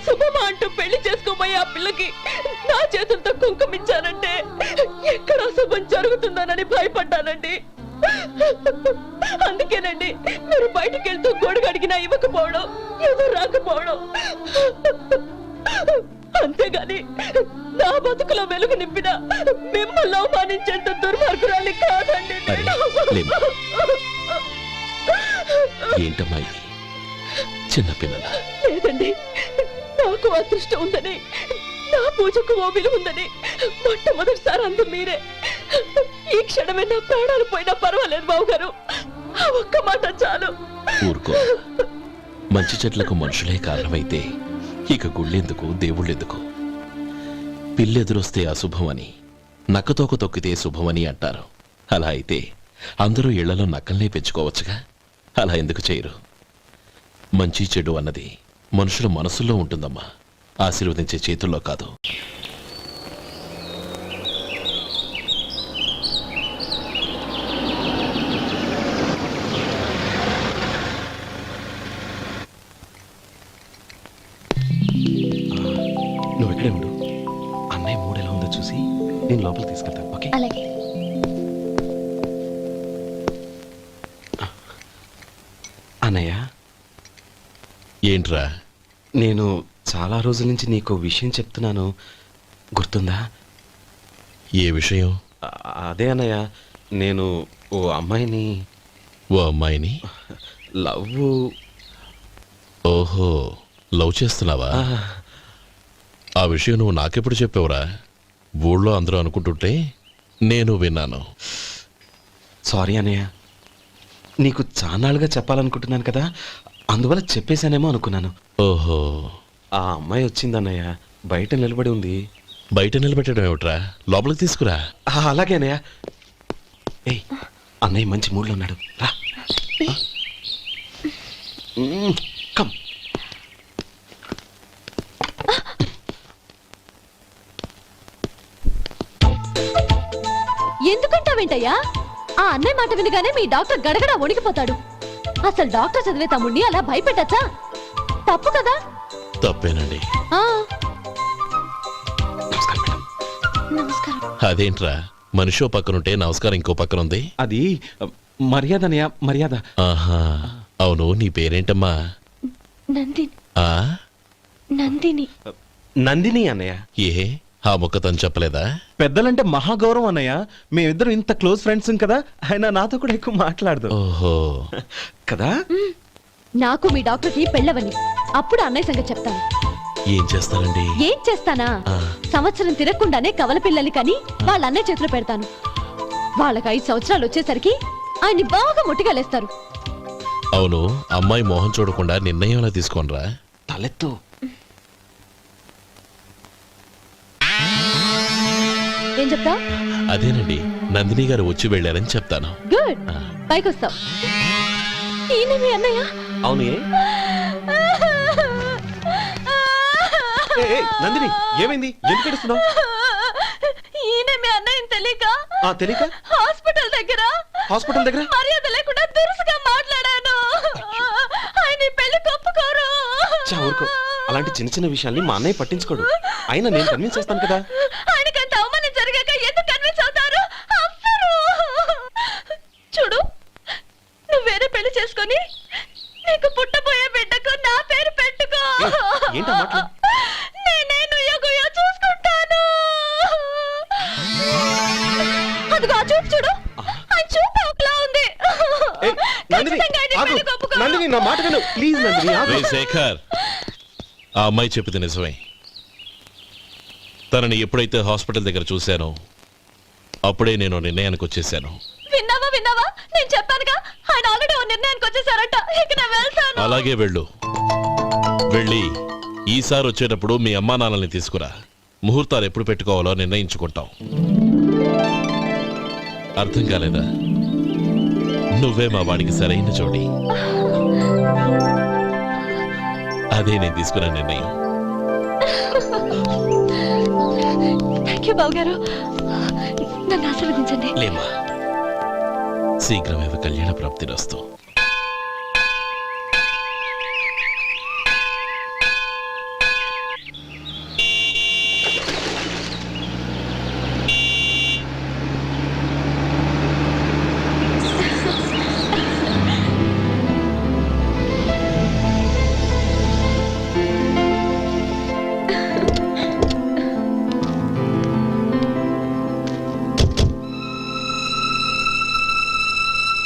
శుభమా అంటూ పెళ్లి చేసుకోబోయే ఆ పిల్లకి నా చేతులతో కుంకుమించానంటే ఎక్కడ శుభం జరుగుతుందోనని భయపడ్డానండి. అందుకేనండి మీరు బయటికి వెళ్తూ గొడుగు అడిగినా ఇవ్వకపోవడం, ఎదురు రాకపోవడం. అంతేగాని నా బతుకులో వెలుగు నింపిన మిమ్మల్ని అవమానించేంత దుర్మార్గురాలి కాదండి. ఏంటమ్మా ఇది? చిన్నపిల్లల లేదండి, నాకు అదృష్టం ఉందని, నా పూజకు ఓ విలువ ఉందని మొట్టమొదటిసారి అందు మీరే. ఈ క్షణమే నా ప్రాణాలు పోయినా పర్వాలేదు బావగారు, ఆ ఒక్క మాట చాలు. ఊరుకో. మంచి చెట్లకు మనుషులే కారణమైతే ఇక గుళ్ళెందుకు, దేవుళ్ళెందుకు? పిల్లెదురొస్తే అశుభమని, నక్కతోక తొక్కితే శుభమని అంటారు. అలా అయితే అందరూ ఇళ్లలో నక్కల్నే పెంచుకోవచ్చుగా. అలా ఎందుకు చేయరు? మంచి చెడు అన్నది మనుషుల మనసుల్లో ఉంటుందమ్మా, ఆశీర్వదించే చేతుల్లో కాదు. నువ్వు ఇక్కడే ఉండు. అన్నయ్య మూడు ఎలా ఉందో చూసి నేను లోపలికి తీసుకెళ్తాను. ఓకే? అలాగే. అన్నయ్య, ఏంట్రా? నేను చాలా రోజుల నుంచి నీకు విషయం చెప్తున్నాను, గుర్తుందా? ఏ విషయం? అదే అన్నయ్య, నేను ఓ అమ్మాయిని లవ్. ఓహో, లవ్ చేస్తున్నావా? ఆ విషయం నువ్వు నాకెప్పుడు చెప్పావురా? ఊళ్ళో అందరూ అనుకుంటుంటే నేను విన్నాను. సారీ అన్నయ్య, నీకు చాన్నాళ్ళుగా చెప్పాలనుకుంటున్నాను కదా, అందువల్ల చెప్పేశానేమో అనుకున్నాను. ఓహో, ఆ అమ్మాయి వచ్చిందన్నయ్య, బయట నిలబడి ఉంది. బయట నిలబెట్టడం ఏమిట్రా, లోపలికి తీసుకురా. అలాగే అన్నయ్య. ఏయ్, అన్నయ్య మంచి మూడ్లో ఉన్నాడు, రా. కమ్. ఎందుకంటావేంటయ్యా? ఆ అన్నయ్య మాట వినగానే మీ డాక్టర్ గడగడ వణికిపోతాడు. అసలు డాక్టర్ చదివే తమ్ముడిని అలా భయపెట్టచ్చా? తప్పు కదా. తప్పేనండి. ఆ, నమస్కారం మేడం. నమస్కారం. అదేంట్రా, మనిషో పక్కనుంటే నమస్కారం ఇంకో పక్కన ఉంది? అది మర్యాద అన్నయ్య, మర్యాద. ఆహా, అవును, నీ పేరేంటమ్మా? నందిని. ఆ నందిని. నందిని అన్నయ్య. ఏ, ఆ ముక్క తను చెప్పలేదా? పెద్దలంటే మహాగౌరవం అన్నయ్య. మేమిద్దరం ఇంత క్లోజ్ ఫ్రెండ్స్ కదా, ఆయన నాతో కూడా ఎక్కువ మాట్లాడదు. ఓహో, కదా. నాకు మీ డాక్టర్కి పెళ్ళవని అప్పుడు అన్నయ్య సంగతి చెప్తాను. ఏం చేస్తారండి? ఏం చేస్తానా? సంవత్సరం తిరగకుండానే కవల పిల్లల్ని కని వాళ్ళ అన్నయ్య చేతిలో పెడతాను. వాళ్ళకి 5 సంవత్సరాలు వచ్చేసరికి ఆయన్ని బాగా ముట్టిగలేస్తారు. అవును, అమ్మాయి మోహం చూడకుండా నిర్ణయం ఎలా తీసుకోనరా? తలెత్తు. ఏం చెప్తా? అదేనండి, నందిని గారు వచ్చి వెళ్ళారని చెప్తాను. గుడ్, పైకి వస్తావు. ఈయన మీ అన్నయ్య? అవును. నందిని, ఏమైంది? ఎందుకు ఏడుస్తున్నావు? ఈయన మీ అన్నయ్యని తెలియక తెలియక హాస్పిటల్ దగ్గర మర్యాద లేకుండా దురుసుగా మాట్లాడాను. ఆయన ఈ పెళ్లి ఒప్పుకోరు. ఊరుకో, అలాంటి చిన్న చిన్న విషయాల్ని మా అన్నయ్య పట్టించుకోడు. అయినా నేను కన్విన్స్ చేస్తాను కదా. ఆయనకంత అవమానం జరిగాక ఎందుకు కన్విన్స్ అవుతారు? అవ్వరు. చూడు, నువ్వు వేరే పెళ్లి చేసుకొని నీకు పుట్టబోయే బిడ్డకు నా పేరు పెట్టుకో. ఏంటా మాటలు? నేనే నుయ్యగుయ్య చూసుకుంటాను. అదిగో ఆ చూపు చూడు, ఆ చూపు ఒకలా ఉంది. ఖచ్చితంగా ఆయన ఈ పెళ్లికి ఒప్పుకోరు. నందిని, నా మాట విను ప్లీజ్. నందిని, రే శేఖర్, ఆ అమ్మాయి చెప్పింది నిజమే. తనని ఎప్పుడైతే హాస్పిటల్ దగ్గర చూశానో అప్పుడే నేను నిర్ణయానికి వచ్చేసాను. విన్నావా? నేను చెప్పానుగా, ఆయన ఆల్రెడీ ఓ నిర్ణయానికి వచ్చేసారట. ఇక నేను వెళ్తాను. అలాగే వెళ్ళు. వెళ్ళి ఈసారి వచ్చేటప్పుడు మీ అమ్మా నాన్నల్ని తీసుకురా. ముహూర్తాలు ఎప్పుడు పెట్టుకోవాలో నిర్ణయించుకుంటాం. అర్థం కాలేదా? నువ్వే మా వాడికి సరైన జోడి. అదే నేను తీసుకున్న నిర్ణయం. థ్యాంక్ యూ బాబు గారు, నన్ను ఆశీర్వదించండి. లేమా, శీఘ్రమేవ కళ్యాణ ప్రాప్తిరస్తు.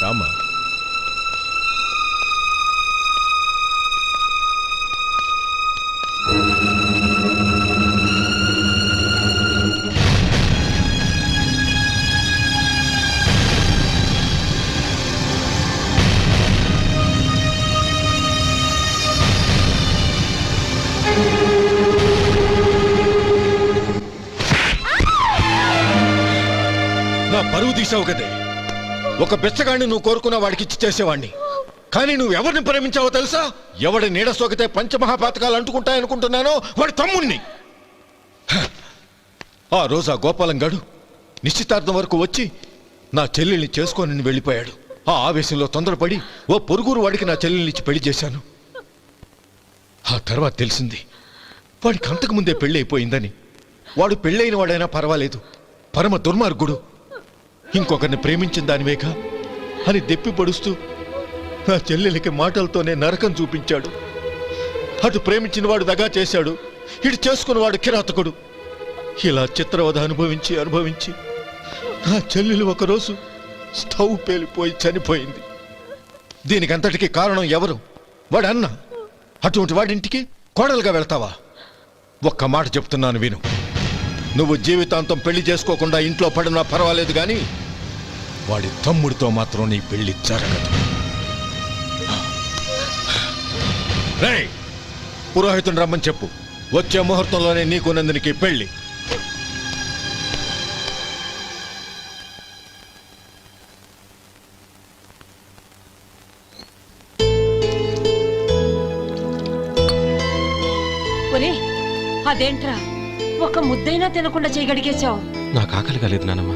రామా, నా పరువు తీసావు కదే. ఒక బెచ్చగాడిని నువ్వు కోరుకున్న వాడికి ఇచ్చి చేసేవాడిని. కానీ నువ్వు ఎవరిని ప్రేమించావో తెలుసా? ఎవడి నీడ సోకితే పంచమహాపాతకాలు అంటుకుంటాయనుకుంటున్నానో వాడి తమ్ముణ్ణి. ఆ రోజు ఆ గోపాలం గాడు నిశ్చితార్థం వరకు వచ్చి నా చెల్లెల్ని చేసుకొని వెళ్ళిపోయాడు. ఆ ఆవేశంలో తొందరపడి ఓ పొరుగురు వాడికి నా చెల్లెల్నిచ్చి పెళ్లి చేశాను. ఆ తర్వాత తెలిసింది వాడికి అంతకుముందే పెళ్లి అయిపోయిందని. వాడు పెళ్ళైన వాడైనా పర్వాలేదు, పరమ దుర్మార్గుడు. ఇంకొకరిని ప్రేమించిన దానివేగా అని దెప్పి పొడుస్తూ నా చెల్లెలికి మాటలతోనే నరకం చూపించాడు. అటు ప్రేమించిన వాడు దగా చేశాడు, ఇటు చేసుకున్నవాడు కిరాతకుడు. ఇలా చిత్రవధ అనుభవించి నా చెల్లెలు ఒకరోజు స్టవ్ పేలిపోయి చనిపోయింది. దీనికంతటికి కారణం ఎవరు? వాడు అన్న. అటువంటి వాడింటికి కోడలుగా వెళ్తావా? ఒక్క మాట చెప్తున్నాను విను. నువ్వు జీవితాంతం పెళ్లి చేసుకోకుండా ఇంట్లో పడినా పర్వాలేదు, కానీ వాడి తమ్ముడితో మాత్రం నీ పెళ్లి జరగదు. రేయ్, పురోహితుని రమ్మని చెప్పు. వచ్చే ముహూర్తంలోనే నీకు నందినికి పెళ్లి. ఒరే అదేంట్రా ఒక ముద్దైనా తినకుండా చేయగడిగేశావు. నాకు ఆకలి కాలేదు నానమ్మ.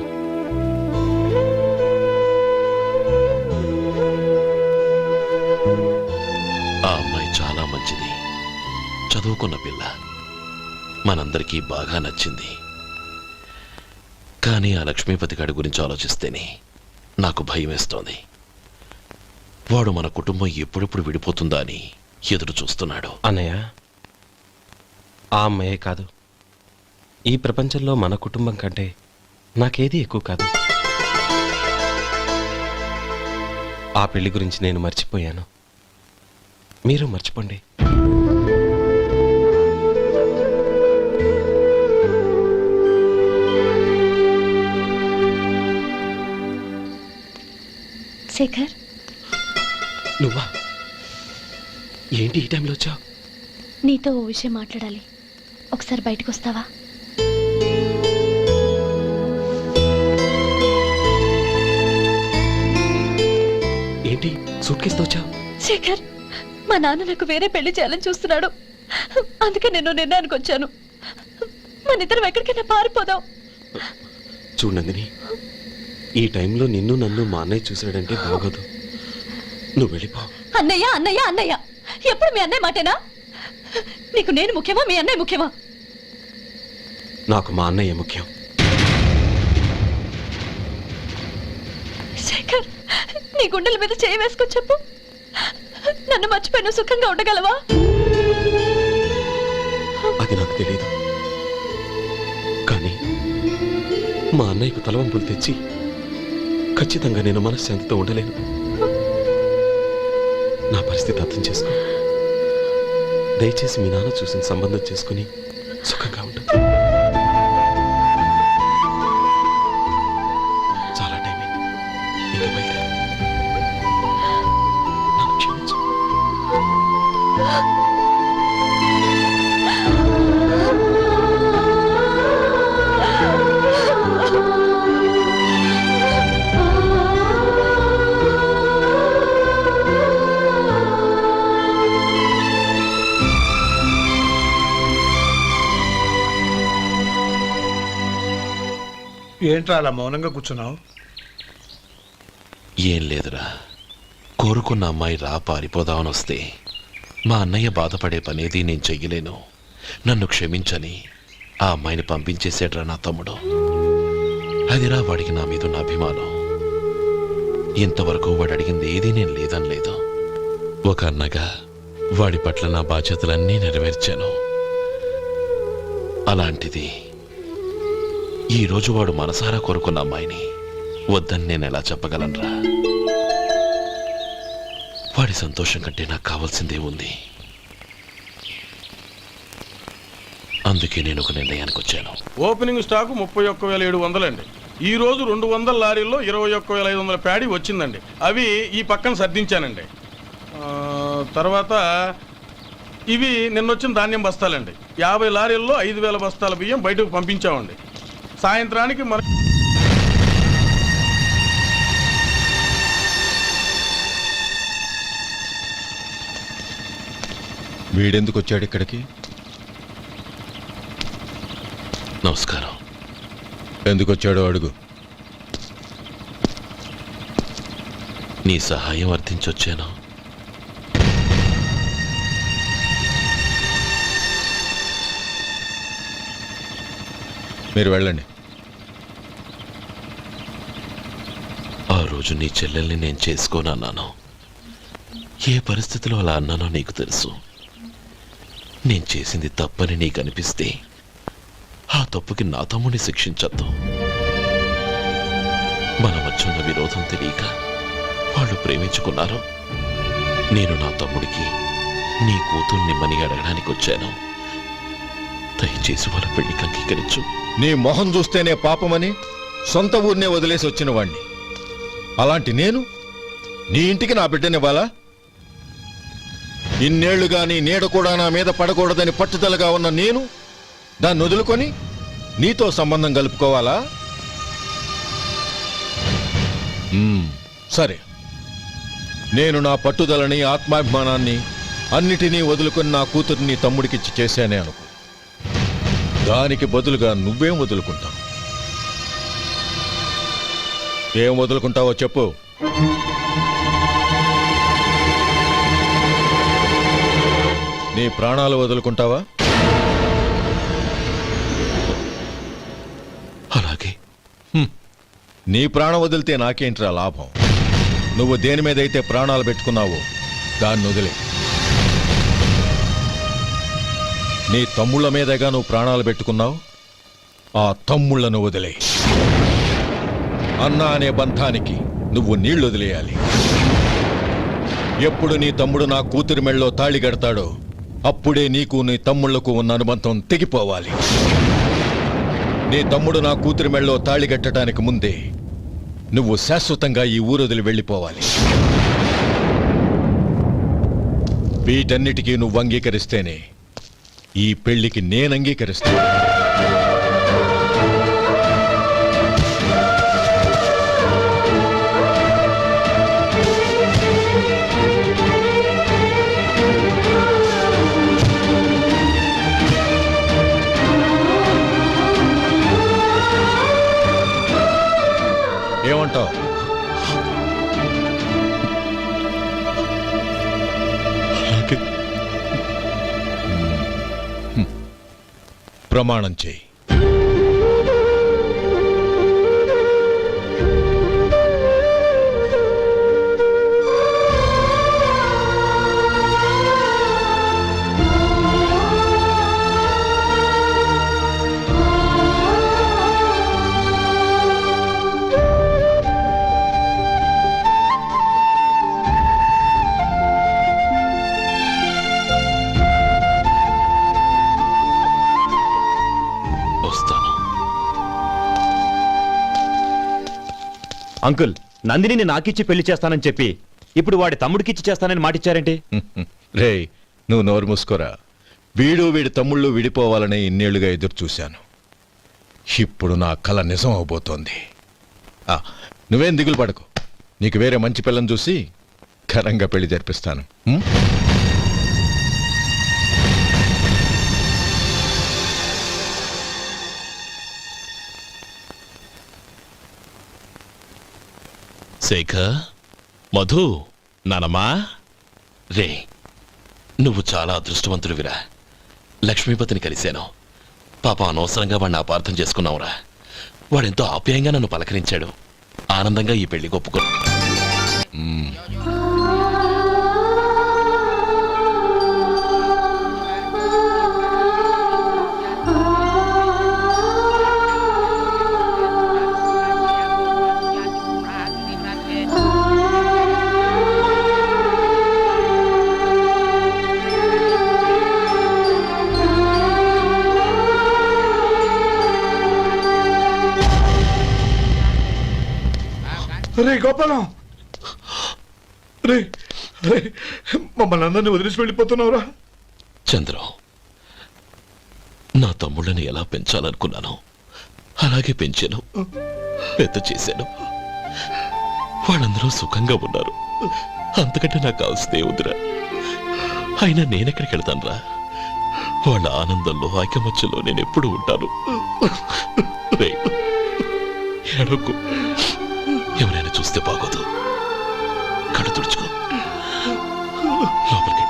ఆ అమ్మాయి చాలా మంచిది, చదువుకున్న పిల్ల, మనందరికీ బాగా నచ్చింది. కానీ ఆ లక్ష్మీపతి గారి గురించి ఆలోచిస్తేనే నాకు భయం వేస్తోంది. వాడు మన కుటుంబం ఎప్పుడెప్పుడు విడిపోతుందా అని ఎదురు చూస్తున్నాడు. అన్నయ్య, ఆ అమ్మాయే కాదు, ఈ ప్రపంచంలో మన కుటుంబం కంటే నాకేది ఎక్కువ కాదు. ఆ పెళ్లి గురించి నేను మర్చిపోయాను, మీరు మర్చిపోండి. శేఖర్, నువ్వా? ఏంటి ఈ టైంలో వచ్చావు? నీతో ఓ విషయం మాట్లాడాలి. ఒకసారి బయటకు వస్తావా? ఏంటి సూట్ కేసుతో వచ్చావు? శేఖర్, మా నాన్న నాకు వేరే పెళ్లి చేయాలని చూస్తున్నాడు. అందుకే నేను నిర్ణయానికి వచ్చాను. మన ఇద్దరం ఎక్కడికైనా పారిపోదాం. చూడు నందిని, ఈ టైంలో నిన్ను నన్ను మా అన్నయ్య చూశాడంటే బాగోదు. నువ్వు వెళ్ళిపో. అన్నయ్య అన్నయ్య అన్నయ్య, ఎప్పుడు మీ అన్నయ్య మాటేనా? నీకు నేను ముఖ్యమా, మీ అన్నయ్య ముఖ్యమా? నాకు మా అన్నయ్య ముఖ్యం. శేఖర్, నీ గుండెల మీద చేయి వేసుకొని చెప్పు, నన్ను మర్చిపోయిన సుఖంగా ఉండగలవా? అది నాకు తెలియదు, కానీ మా అన్నయ్యకు తలవంపులు తెచ్చి ఖచ్చితంగా నేను మనశ్శాంతితో ఉండలేను. నా పరిస్థితి అర్థం చేసుకో. దయచేసి మీ నాన్న చూసిన సంబంధం చేసుకుని సుఖంగా ఉంటుంది. చాలా టైం అయింది, ఇంకా బయలుదేరు. నన్ను క్షమించు. ఏంట్రా అలా మౌనంగా కూర్చున్నావు? ఏం లేదురా, కోరుకున్న అమ్మాయి రా పారిపోదామని వస్తే మా అన్నయ్య బాధపడే పనేది నేను చెయ్యలేను, నన్ను క్షమించని ఆ అమ్మాయిని పంపించేసేట్రా నా తమ్ముడు. అదిరా వాడికి నా మీద ఉన్న అభిమానం. ఇంతవరకు వాడు అడిగింది ఏదీ నేను లేదనలేదు. ఒక అన్నగా వాడి పట్ల నా బాధ్యతలన్నీ నెరవేర్చాను. అలాంటిది ఈరోజు వాడు మనసారా కోరుకున్న అమ్మాయిని వద్దని నేను ఎలా చెప్పగలనరా? వాడి సంతోషం కంటే నాకు కావాల్సిందే ఉంది. అందుకే నేను ఒక నిర్ణయానికి వచ్చాను. ఓపెనింగ్ స్టాక్ 31,700 అండి. ఈ రోజు 200 లారీల్లో 21,500 ప్యాడీ వచ్చిందండి. అవి ఈ పక్కన సర్దించానండి. తర్వాత ఇవి నిన్నొచ్చిన ధాన్యం బస్తాలండి. 50 లారీల్లో 5,000 బస్తాల బియ్యం బయటకు పంపించామండి. సాయంత్రానికి మన వీడెందుకు వచ్చాడు ఇక్కడికి? నమస్కారం. ఎందుకు వచ్చాడో అడుగు. నీ సహాయం అర్థించొచ్చాను. మీరు వెళ్ళండి. ఆ రోజు నీ చెల్లెల్ని నేను చేసుకోనన్నాను. ఏ పరిస్థితిలో అలా అన్నానో నీకు తెలుసు. నేను చేసింది తప్పని నీకు అనిపిస్తే ఆ తప్పుకి నా తమ్ముడిని శిక్షించద్దు. మన మధ్య ఉన్న విరోధం తెలియక వాళ్ళు ప్రేమించుకున్నారు. నేను నా తమ్ముడికి నీ కూతుర్నిమ్మని అడగడానికి వచ్చాను. దయచేసి వాళ్ళ పెళ్లికి అంగీకరించు. నీ మొహం చూస్తేనే పాపమని సొంత ఊరినే వదిలేసి వచ్చిన వాణ్ణి. అలాంటి నేను నీ ఇంటికి నా బిడ్డనివ్వాలా? ఇన్నేళ్లుగా నీ నీడ కూడా నా మీద పడకూడదని పట్టుదలగా ఉన్న నేను దాన్ని వదులుకొని నీతో సంబంధం కలుపుకోవాలా? సరే, నేను నా పట్టుదలని ఆత్మాభిమానాన్ని అన్నిటినీ వదులుకొని నా కూతుర్ని తమ్ముడికిచ్చి చేశానే అనుకో. దానికి బదులుగా నువ్వేం వదులుకుంటావు? ఏం వదులుకుంటావో చెప్పు. నీ ప్రాణాలు వదులుకుంటావా? అలాగే. నీ ప్రాణం వదిలితే నాకేంట్రా లాభం? నువ్వు దేని మీదైతే ప్రాణాలు పెట్టుకున్నావో దాన్ని వదిలే. నీ తమ్ముళ్ళ మీదగా నువ్వు ప్రాణాలు పెట్టుకున్నావు, ఆ తమ్ముళ్లను వదిలే. అన్న అనే బంధానికి నువ్వు నీళ్లు వదిలేయాలి. ఎప్పుడు నీ తమ్ముడు నా కూతురి మెళ్ళలో తాళి కడతాడో అప్పుడే నీకు నీ తమ్ముళ్లకు ఉన్న అనుబంధం తెగిపోవాలి. నీ తమ్ముడు నా కూతురి మెళ్ళలో తాళి కట్టడానికి ముందే నువ్వు శాశ్వతంగా ఈ ఊరొదిలి వెళ్ళిపోవాలి. వీటన్నిటికీ నువ్వు అంగీకరిస్తేనే ఈ పెళ్లికి నేను అంగీకరిస్తాను. ఏమంటావు? ప్రమాణం చేయి. అంకుల్, నందిని నాకిచ్చి పెళ్లి చేస్తానని చెప్పి ఇప్పుడు వాడి తమ్ముడికిచ్చి చేస్తానని మాటిచ్చారేంటి? రే, నువ్వు నోరు మూసుకోరా. వీడి తమ్ముళ్ళు విడిపోవాలని ఇన్నేళ్లుగా ఎదురు చూశాను. ఇప్పుడు నా కల నిజం అవబోతోంది. నువ్వేం దిగులు పడకు. నీకు వేరే మంచి పిల్లని చూసి ఘనంగా పెళ్లి జరిపిస్తాను. శేఖర్, మధు, నానమ్మా, రే, నువ్వు చాలా అదృష్టవంతుడివిరా. లక్ష్మీపతిని కలిశాను. పాప అనవసరంగా వాడిని అపార్థం చేసుకున్నావురా. వాడెంతో ఆప్యాయంగా నన్ను పలకరించాడు. ఆనందంగా ఈ పెళ్లి ఒప్పుకో. రే గోపాలం, రే రే, మమ్మల్ని అందరినీ వదిలేసి వెళ్ళిపోతున్నావురా? చంద్రం, నా తమ్ముళ్ళని ఎలా పెంచాలనుకున్నాను అలాగే పెంచాను, పెద్ద చేశాను. వాళ్ళందరూ సుఖంగా ఉన్నారు. అంతకంటే నాకు కావాల్సిందే వద్దురా. అయినా నేనెక్కడికి వెళ్తానురా? వాళ్ళ ఆనందంలో ఐకమత్యంలో నేను ఎప్పుడు ఉంటాను. రే, ఏడవకు. ఎవరైనా చూస్తే బాగోదు. కళ్ళు తుడుచుకో. లోపలికి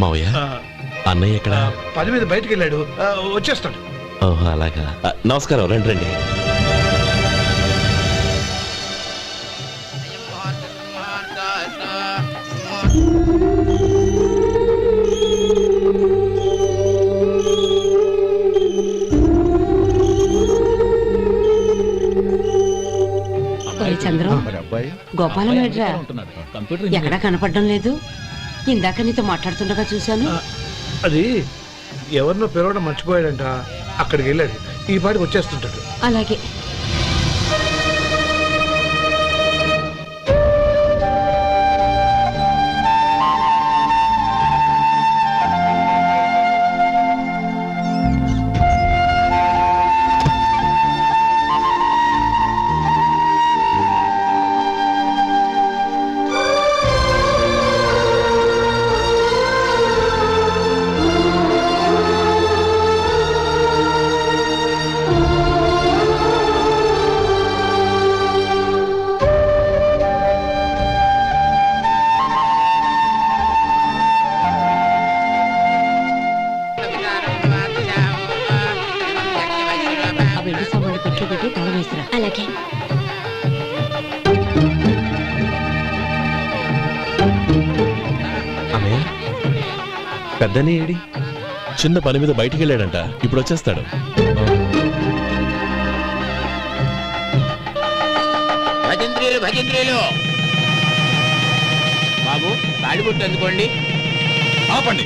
మావయ్య అన్నయ్య ఎక్కడ పని మీద బయటికి వెళ్ళాడు, వచ్చేస్తాడు. ఓహో అలాగా. నమస్కారం, రండి రండి. చంద్రం, గోపాలం ఏడ్రా? ఎక్కడా కనపడడం లేదు. ఇందాక నీతో మాట్లాడుతుండగా చూశాను. అది ఎవరినో పిలవడం మర్చిపోయాడంట, అక్కడికి వెళ్ళాడు. ఈ పాటికి వచ్చేస్తుంటాడు. అలాగే. అలాగే. అన్నయ్య పెద్దనే ఏడి? చిన్న పని మీద బయటికి వెళ్ళాడంట, ఇప్పుడు వచ్చేస్తాడు. భజంత్రీలు భజంత్రీలు బాబు, తాడిబుట్టు అందుకోండి. ఆపండి.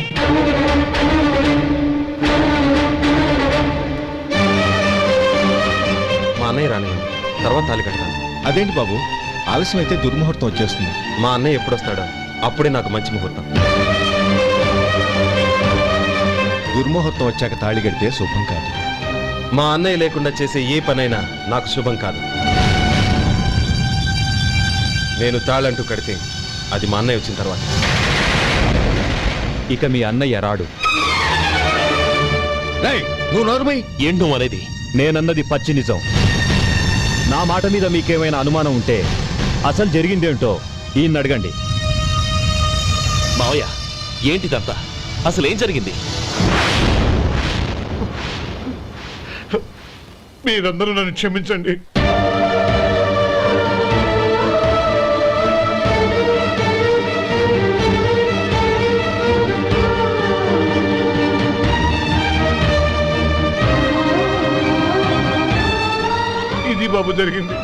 మా అన్నయ్య రానివ్వండి, తర్వాత తాళి కడతాను. అదేంటి బాబు, ఆలస్యం అయితే దుర్ముహూర్తం వచ్చేస్తుంది. మా అన్నయ్య ఎప్పుడు వస్తాడో అప్పుడే నాకు మంచి ముహూర్తం. దుర్ముహూర్తం వచ్చాక తాళి కడితే శుభం కాదు. మా అన్నయ్య లేకుండా చేసే ఏ పనైనా నాకు శుభం కాదు. నేను తాళంటూ కడితే అది మా అన్నయ్య వచ్చిన తర్వాత. ఇక మీ అన్నయ్య రాడు. నువ్వు నోరుమై. ఏంటో అనేది? నేనన్నది పచ్చి నిజం. నా మాట మీద మీకేమైనా అనుమానం ఉంటే అసలు జరిగిందేంటో ఈయన్ని అడగండి. మావయ్య ఏంటిదంతా? అసలు ఏం జరిగింది? మీరందరూ నన్ను క్షమించండి. ఇది బాబు జరిగింది.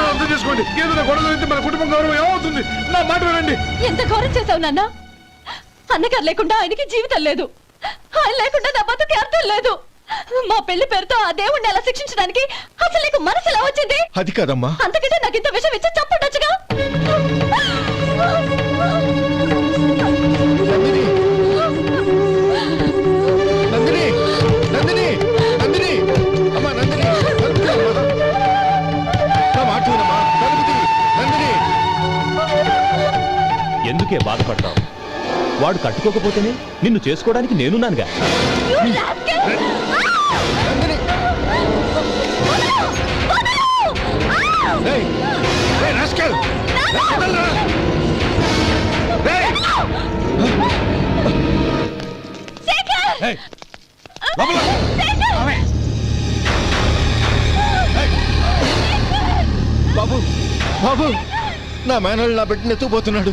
అర్థం చేసుకోండి. ఏదైనా గొడవ అయితే మన కుటుంబం గౌరవం ఏమవుతుంది? నా మాట వినండి. ఎంత ఘోరం చేశావు నాన్న? అన్నగారు లేకుండా ఆయనకి జీవితం లేదు, ఆయన లేకుండా నా బతుకి అర్థం లేదు. మా పెళ్లి పేరుతో ఆ దేవుణ్ణి అలా శిక్షించడానికి అసలు నీకు మనసు ఎలా వచ్చింది? అది కాదమ్మా. అంతకంటే నాకు ఇంత విషయం ఇచ్చి చంపుండొచ్చుగా. నందిని, నందిని, నందిని, అమ్మా నందిని, నా మాట వినమ్మా. నందిని, ఎందుకే బాధపడతావు? వాడు కట్టుకోకపోతేనే నిన్ను చేసుకోవడానికి నేనున్నానుగా. బాబు, బాబు, నా మేనల్ని నా బిడ్డని ఎత్తుకుపోతున్నాడు.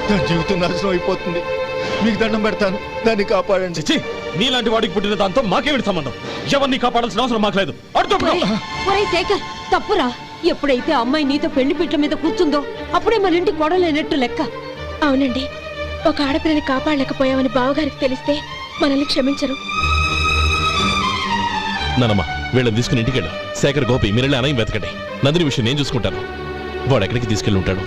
నా జీవితం నాశనం అయిపోతుంది. మీకు దండం పెడతాను, దాన్ని కాపాడండి. నీలాంటి వాడికి పుట్టిన దాంతో మాకేమిటి సంబంధం? ఎవరిని కాపాడాల్సిన అవసరం మాకు లేదు. ఒరేయ్ శేఖర్, తప్పురా. ఎప్పుడైతే అమ్మాయి నీతో పెళ్లి పీటల మీద కూర్చుందో అప్పుడే మన ఇంటి గొడవలేనట్టు లెక్క. అవునండి, ఒక ఆడపిల్లని కాపాడలేకపోయామని బావగారికి తెలిస్తే మనల్ని క్షమించరు. నానమ్మ వీళ్ళని తీసుకుని ఇంటికి వెళ్ళు. శేఖర్, గోపి మీరెళ్ళి అన్నయ్య వెతకండి. నందిని విషయం నేను చూసుకుంటాను. వాడు ఎక్కడికి తీసుకెళ్ళి ఉంటాడు?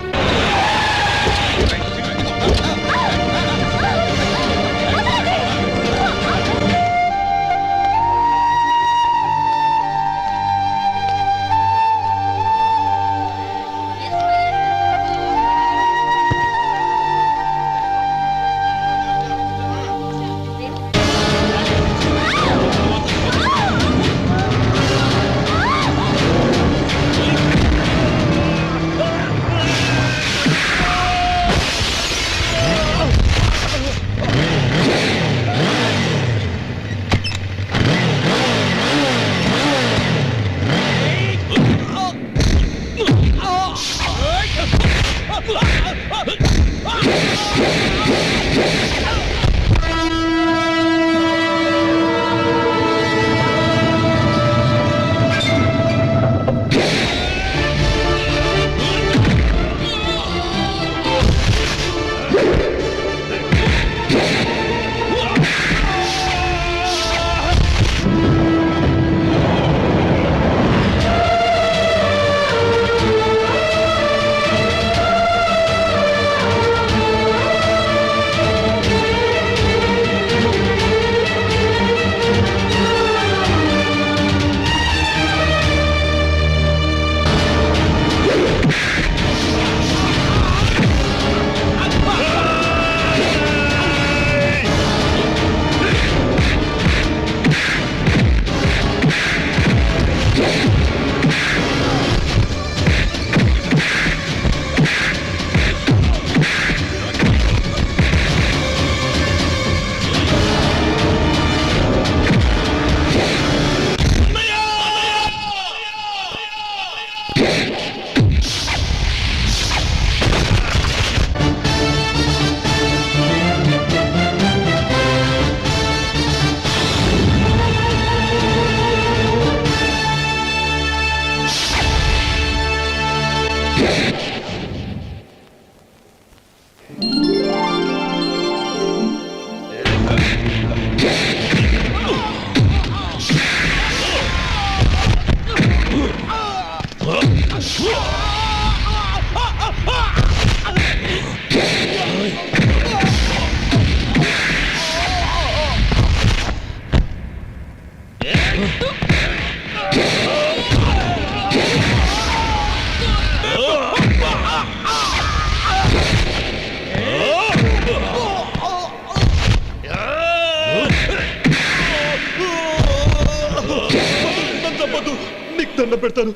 దండ పెడతాను,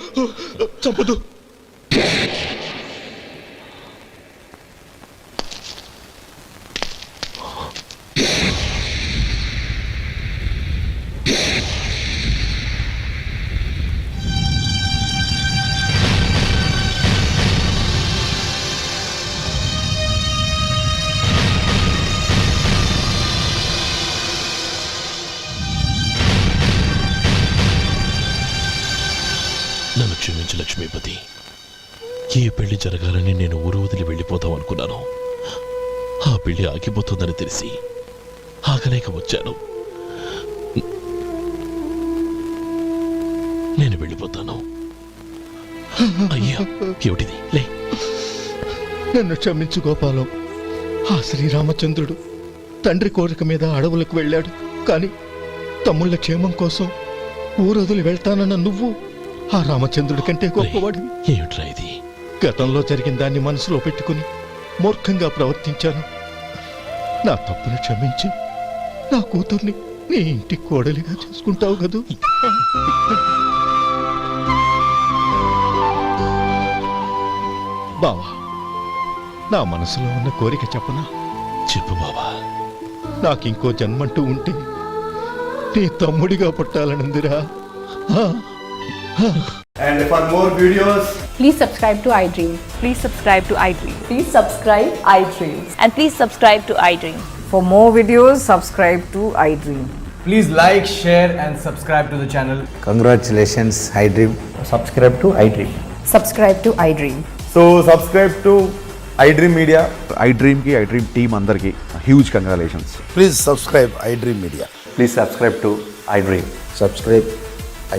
చంపదు. నన్ను క్షమించు లక్ష్మీపతి. ఈ పెళ్లి జరగాలని నేను ఊరు వదిలి వెళ్ళిపోతాం అనుకున్నాను. ఆ పెళ్లి ఆగిపోతుందని తెలిసి ఆగలేక వచ్చాను. నేను వెళ్ళిపోతాను. అయ్యా, ఏమిటిది? లే. నన్ను క్షమించు గోపాలం. ఆ శ్రీరామచంద్రుడు తండ్రి కోరిక మీద అడవులకు వెళ్ళాడు. కానీ తమ్ముళ్ళ క్షేమం కోసం ఊరొదిలి వెళ్తానన్న నువ్వు ఆ రామచంద్రుడి కంటే గొప్పవాడు. ఏమిట్రా ఇది? గతంలో జరిగిన దాన్ని మనసులో పెట్టుకుని మూర్ఖంగా ప్రవర్తించాను. నా తప్పును క్షమించి నా కూతుర్ని నీ ఇంటి కోడలిగా చేసుకుంటావు కదూ. బావా, నా మనసులో ఉన్న కోరిక చెప్పనా? చెప్పు బావా. నాకింకో జన్మంటూ ఉంటే నీ తమ్ముడిగా పుట్టాలనుందిరా. And for more videos, Please subscribe to iDream. Please subscribe to iDream. Please subscribe iDream. And please subscribe to iDream. For more videos, subscribe to iDream. please like, share and subscribe to the channel. Congratulations iDream. Subscribe to iDream. Subscribe to iDream. So subscribe to iDream Media. iDream ki iDream team andarki huge congratulations. Please subscribe iDream media. Please subscribe to iDream. Subscribe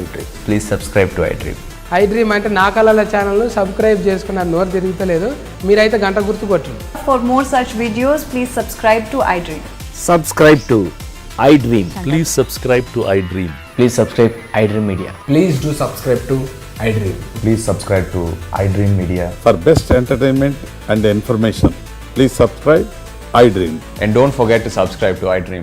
iDream. Please subscribe to iDream. iDream అంటే నా కళల ఛానల్ సబ్స్క్రైబ్ చేసుకున్న నోరు తిరుగుతలేదు. మీరైతే గంట గుర్తు కొట్టండి. For more such videos, please subscribe to iDream. Subscribe to iDream. Please subscribe to iDream. Please subscribe iDream Media. Please do subscribe to iDream. Please subscribe to iDream Media. For best entertainment and information, please subscribe iDream. And don't forget to subscribe to iDream.